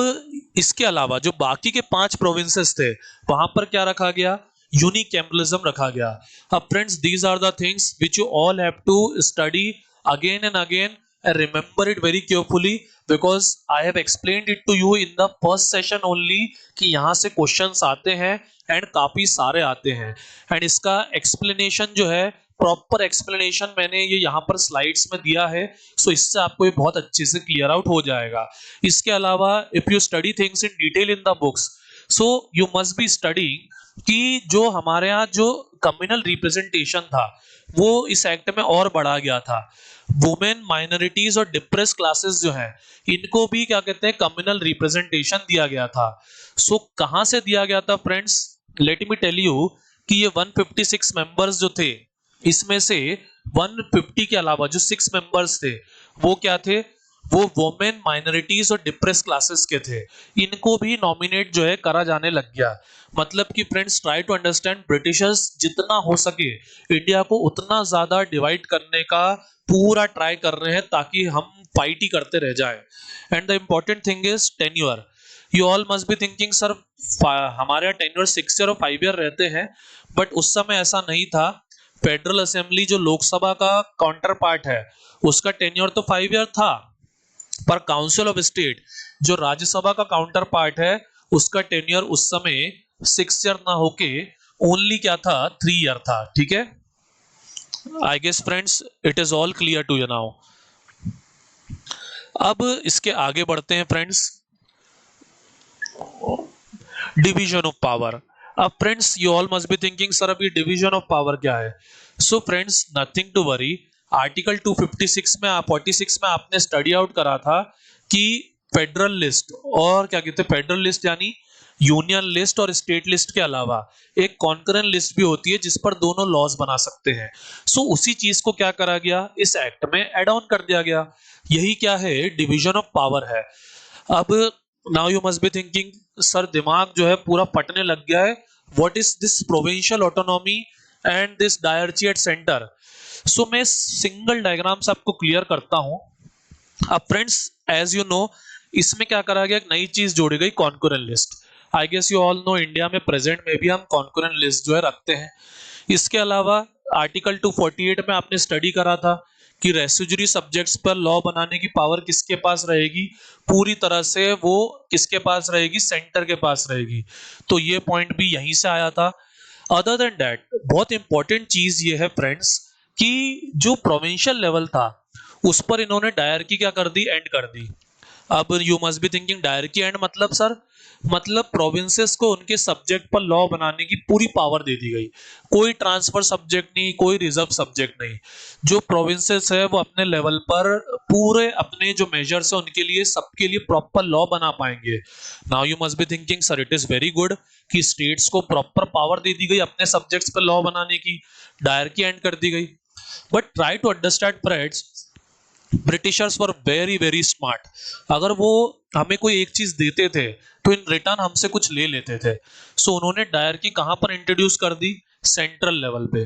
Speaker 1: इसके अलावा जो बाकी के 5 प्रोविंसेस थे वहां पर क्या रखा गया, यूनिकैमरलिज्म रखा गया। अब friends these are the things which you all have to study again and again and remember it very carefully because I have explained it to you in the first session only कि यहाँ से questions आते हैं and काफी सारे आते हैं। And इसका एक्सप्लेनेशन जो है, प्रॉपर एक्सप्लेनेशन मैंने ये यहाँ पर स्लाइड्स में दिया है। सो इससे आपको ये बहुत अच्छे से क्लियर आउट हो जाएगा। इसके अलावा if you study things in detail in the books so you must be studying कि जो हमारे यहाँ जो कम्युनल रिप्रेजेंटेशन था वो इस एक्ट में और बढ़ा गया था। वुमेन, माइनॉरिटीज और डिप्रेस क्लासेस जो हैं इनको भी क्या कहते हैं, कम्युनल रिप्रेजेंटेशन दिया गया था। सो कहां से दिया गया था friends, let me tell you कि ये 156 मेंबर्स जो थे इसमें से 150 के अलावा जो 6 मेंबर्स थे वो क्या थे, वो वुमेन, माइनॉरिटीज और डिप्रेस क्लासेस के थे। इनको भी नॉमिनेट जो है करा जाने लग गया। मतलब कि friends try to understand, britishers जितना हो सके इंडिया को उतना ज्यादा डिवाइड करने का पूरा ट्राई कर रहे हैं ताकि हम फाइट ही करते रह जाए। And the important thing is tenure. You all must be thinking sir हमारे यहाँ टेन्योर 6 ईयर और 5 ईयर रहते हैं, बट उस समय ऐसा नहीं था। फेडरल असेंबली जो लोकसभा का काउंटर पार्ट है उसका टेन्योर तो 5 ईयर था, पर काउंसिल ऑफ स्टेट जो राज्यसभा का काउंटर पार्ट है उसका टेन्योर उस समय 6 ईयर ना होके ओनली क्या था, 3 ईयर था, ठीक है। I guess friends it is all clear to you now. अब इसके आगे बढ़ते हैं फ्रेंड्स, डिवीजन ऑफ पावर। अब friends you all must be thinking sir अभी डिवीजन ऑफ पावर क्या है। So friends nothing to worry, article 256 में 46 में आपने स्टडी आउट करा था कि फेडरल लिस्ट और क्या कहते हैं, फेडरल लिस्ट यानी यूनियन लिस्ट और स्टेट लिस्ट के अलावा एक कॉन्करेंट लिस्ट भी होती है जिस पर दोनों लॉज बना सकते हैं। सो उसी चीज को क्या करा गया, इस एक्ट में एड ऑन कर दिया गया। यही क्या है, डिवीजन ऑफ पावर है। अब now you must be thinking sir दिमाग जो है पूरा फटने लग गया है, what is this provincial autonomy and this dyarchy at centre. So मैं सिंगल डायग्राम से आपको क्लियर करता हूं। अब फ्रेंड्स एज यू नो इसमें क्या करा गया, एक नई चीज जोड़ी गई, concurrent list. I guess you all know India में प्रेजेंट में भी हम कॉन्करेंट लिस्ट जो है रखते हैं। इसके अलावा आर्टिकल 248 में आपने स्टडी करा था कि रेसिड्यूरी सब्जेक्ट्स पर लॉ बनाने की पावर किसके पास रहेगी, पूरी तरह से वो किसके पास रहेगी, सेंटर के पास रहेगी। तो ये पॉइंट भी यहीं से आया था। अदर देन दैट बहुत इंपॉर्टेंट चीज ये है फ्रेंड्स कि जो प्रोविंशियल लेवल था उस पर इन्होंने डायरकी क्या कर दी, एंड कर दी। अब you must be thinking dyarchy and मतलब सर, मतलब प्रोविंसेस को उनके सब्जेक्ट पर लॉ बनाने की पूरी पावर दे दी गई। कोई ट्रांसफर सब्जेक्ट नहीं, कोई रिजर्व सब्जेक्ट नहीं। जो प्रोविंसेस है वो अपने लेवल पर पूरे अपने जो मेजर्स है उनके लिए सबके लिए प्रॉपर लॉ बना पाएंगे। Now you must be thinking sir it is very good कि स्टेट्स को प्रॉपर पावर दे दी गई अपने सब्जेक्ट्स पर लॉ बनाने की, डायरकी एंड कर दी गई। But try to understand friends, britishers were very very smart. अगर वो हमें कोई एक चीज देते थे तो इन रिटर्न हमसे कुछ ले लेते थे। सो उन्होंने डायरकी कहां पर इंट्रोड्यूस कर दी? सेंट्रल लेवल पे।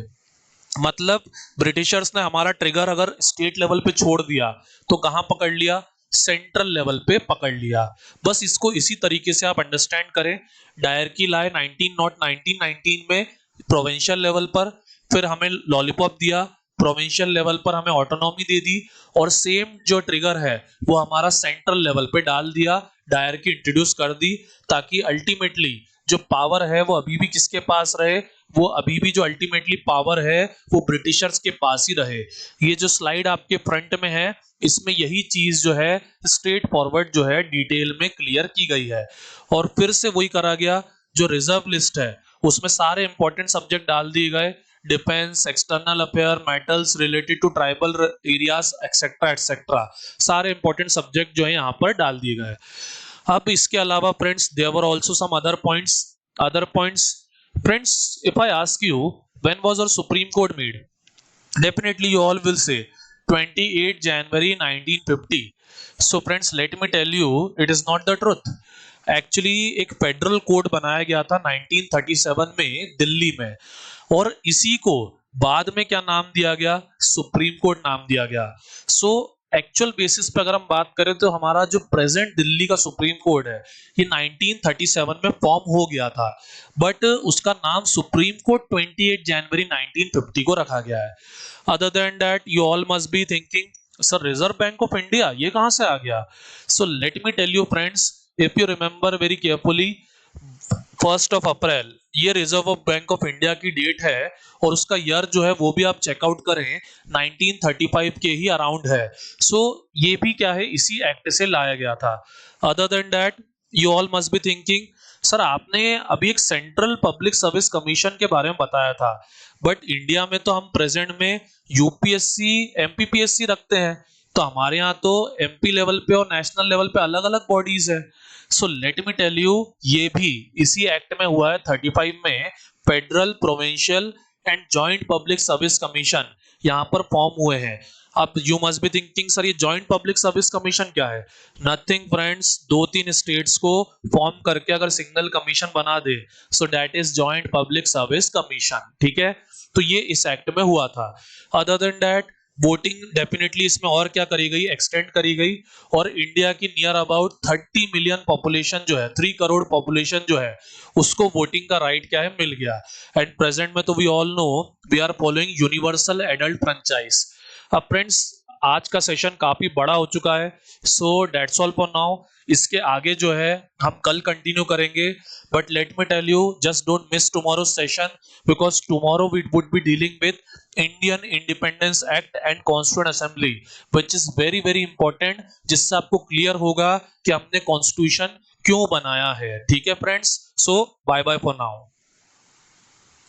Speaker 1: मतलब ब्रिटिशर्स ने हमारा ट्रिगर अगर स्टेट लेवल पे छोड़ दिया तो कहां पकड़ लिया? सेंट्रल लेवल पे पकड़ लिया। बस इसको इसी तरीके से आप अंडरस्टैंड करें। डायरकी लाए 1919 में प्रोविंशियल लेवल पर, फिर हमें लॉलीपॉप दिया, प्रोविंशियल लेवल पर हमें ऑटोनॉमी दे दी, और सेम जो ट्रिगर है वो हमारा सेंट्रल लेवल पे डाल दिया, डायरकी इंट्रोड्यूस कर दी, ताकि अल्टीमेटली जो पावर है वो अभी भी किसके पास रहे? वो अभी भी जो अल्टीमेटली पावर है वो ब्रिटिशर्स के पास ही रहे। ये जो स्लाइड आपके फ्रंट में है इसमें यही चीज जो है स्ट्रेट फॉरवर्ड जो है डिटेल में क्लियर की गई है। और फिर से वही करा गया, जो रिजर्व लिस्ट है उसमें सारे इंपॉर्टेंट सब्जेक्ट डाल दिए गए, defence, external affair, metals related to tribal areas etcetera etcetera, सारे इंपॉर्टेंट सब्जेक्ट जो है यहाँ पर डाल दिए गए। अब इसके अलावा friends there were also some other points friends. If I ask you when was our supreme court made, definitely you all will say 28 January 1950. So friends, let me tell you it is not the truth. Actually एक federal code बनाया गया था 1937 में दिल्ली में, और इसी को बाद में क्या नाम दिया गया? सुप्रीम कोर्ट नाम दिया गया। सो एक्चुअल बेसिस पे अगर हम बात करें तो हमारा जो प्रेजेंट दिल्ली का सुप्रीम कोर्ट है ये 1937 में फॉर्म हो गया था, बट उसका नाम सुप्रीम कोर्ट 28 जनवरी 1950 को रखा गया है। Other than that you all must be thinking sir reserve bank of India ये कहां से आ गया? So let me tell you friends, if you remember very carefully, 1 April ये रिजर्व बैंक ऑफ इंडिया की डेट है, और उसका ईयर जो है वो भी आप चेकआउट करें 1935 के ही अराउंड है। सो ये भी क्या है, इसी एक्ट से लाया गया था। Other than that you all must be thinking sir आपने अभी एक सेंट्रल पब्लिक सर्विस कमीशन के बारे में बताया था, बट इंडिया में तो हम प्रेजेंट में यूपीएससी एमपीपीएससी रखते हैं, तो हमारे यहाँ तो एमपी लेवल पे और नेशनल लेवल पे अलग अलग बॉडीज है। So let me tell you ये भी इसी एक्ट में हुआ है 35 में, federal, provincial and joint public service commission यहाँ पर फॉर्म हुए हैं। अब you must be thinking sir ये जॉइंट पब्लिक सर्विस कमीशन क्या है? नथिंग फ्रेंड्स, 2-3 स्टेट्स को फॉर्म करके अगर सिंगल कमीशन बना दे so that is joint public service commission. ठीक है, तो ये इस एक्ट में हुआ था। Other than that voting definitely इसमें और क्या करी गई, एक्सटेंड करी गई, और इंडिया की नियर अबाउट 30 मिलियन पॉपुलेशन जो है, 3 करोड़ पॉपुलेशन जो है उसको वोटिंग का राइट क्या है, मिल गया। एंड प्रेजेंट में तो we all know we are following universal adult franchise. अब फ्रेंड्स आज का सेशन काफी बड़ा हो चुका है, so that's all for now. इसके आगे जो है हम कल कंटिन्यू करेंगे, but let me tell you just don't miss tomorrow session, because tomorrow we would be dealing with Indian independence act and constituent assembly, which is very very important, जिससे आपको clear होगा कि हमने कॉन्स्टिट्यूशन क्यों बनाया है। ठीक है friends, so bye bye for now.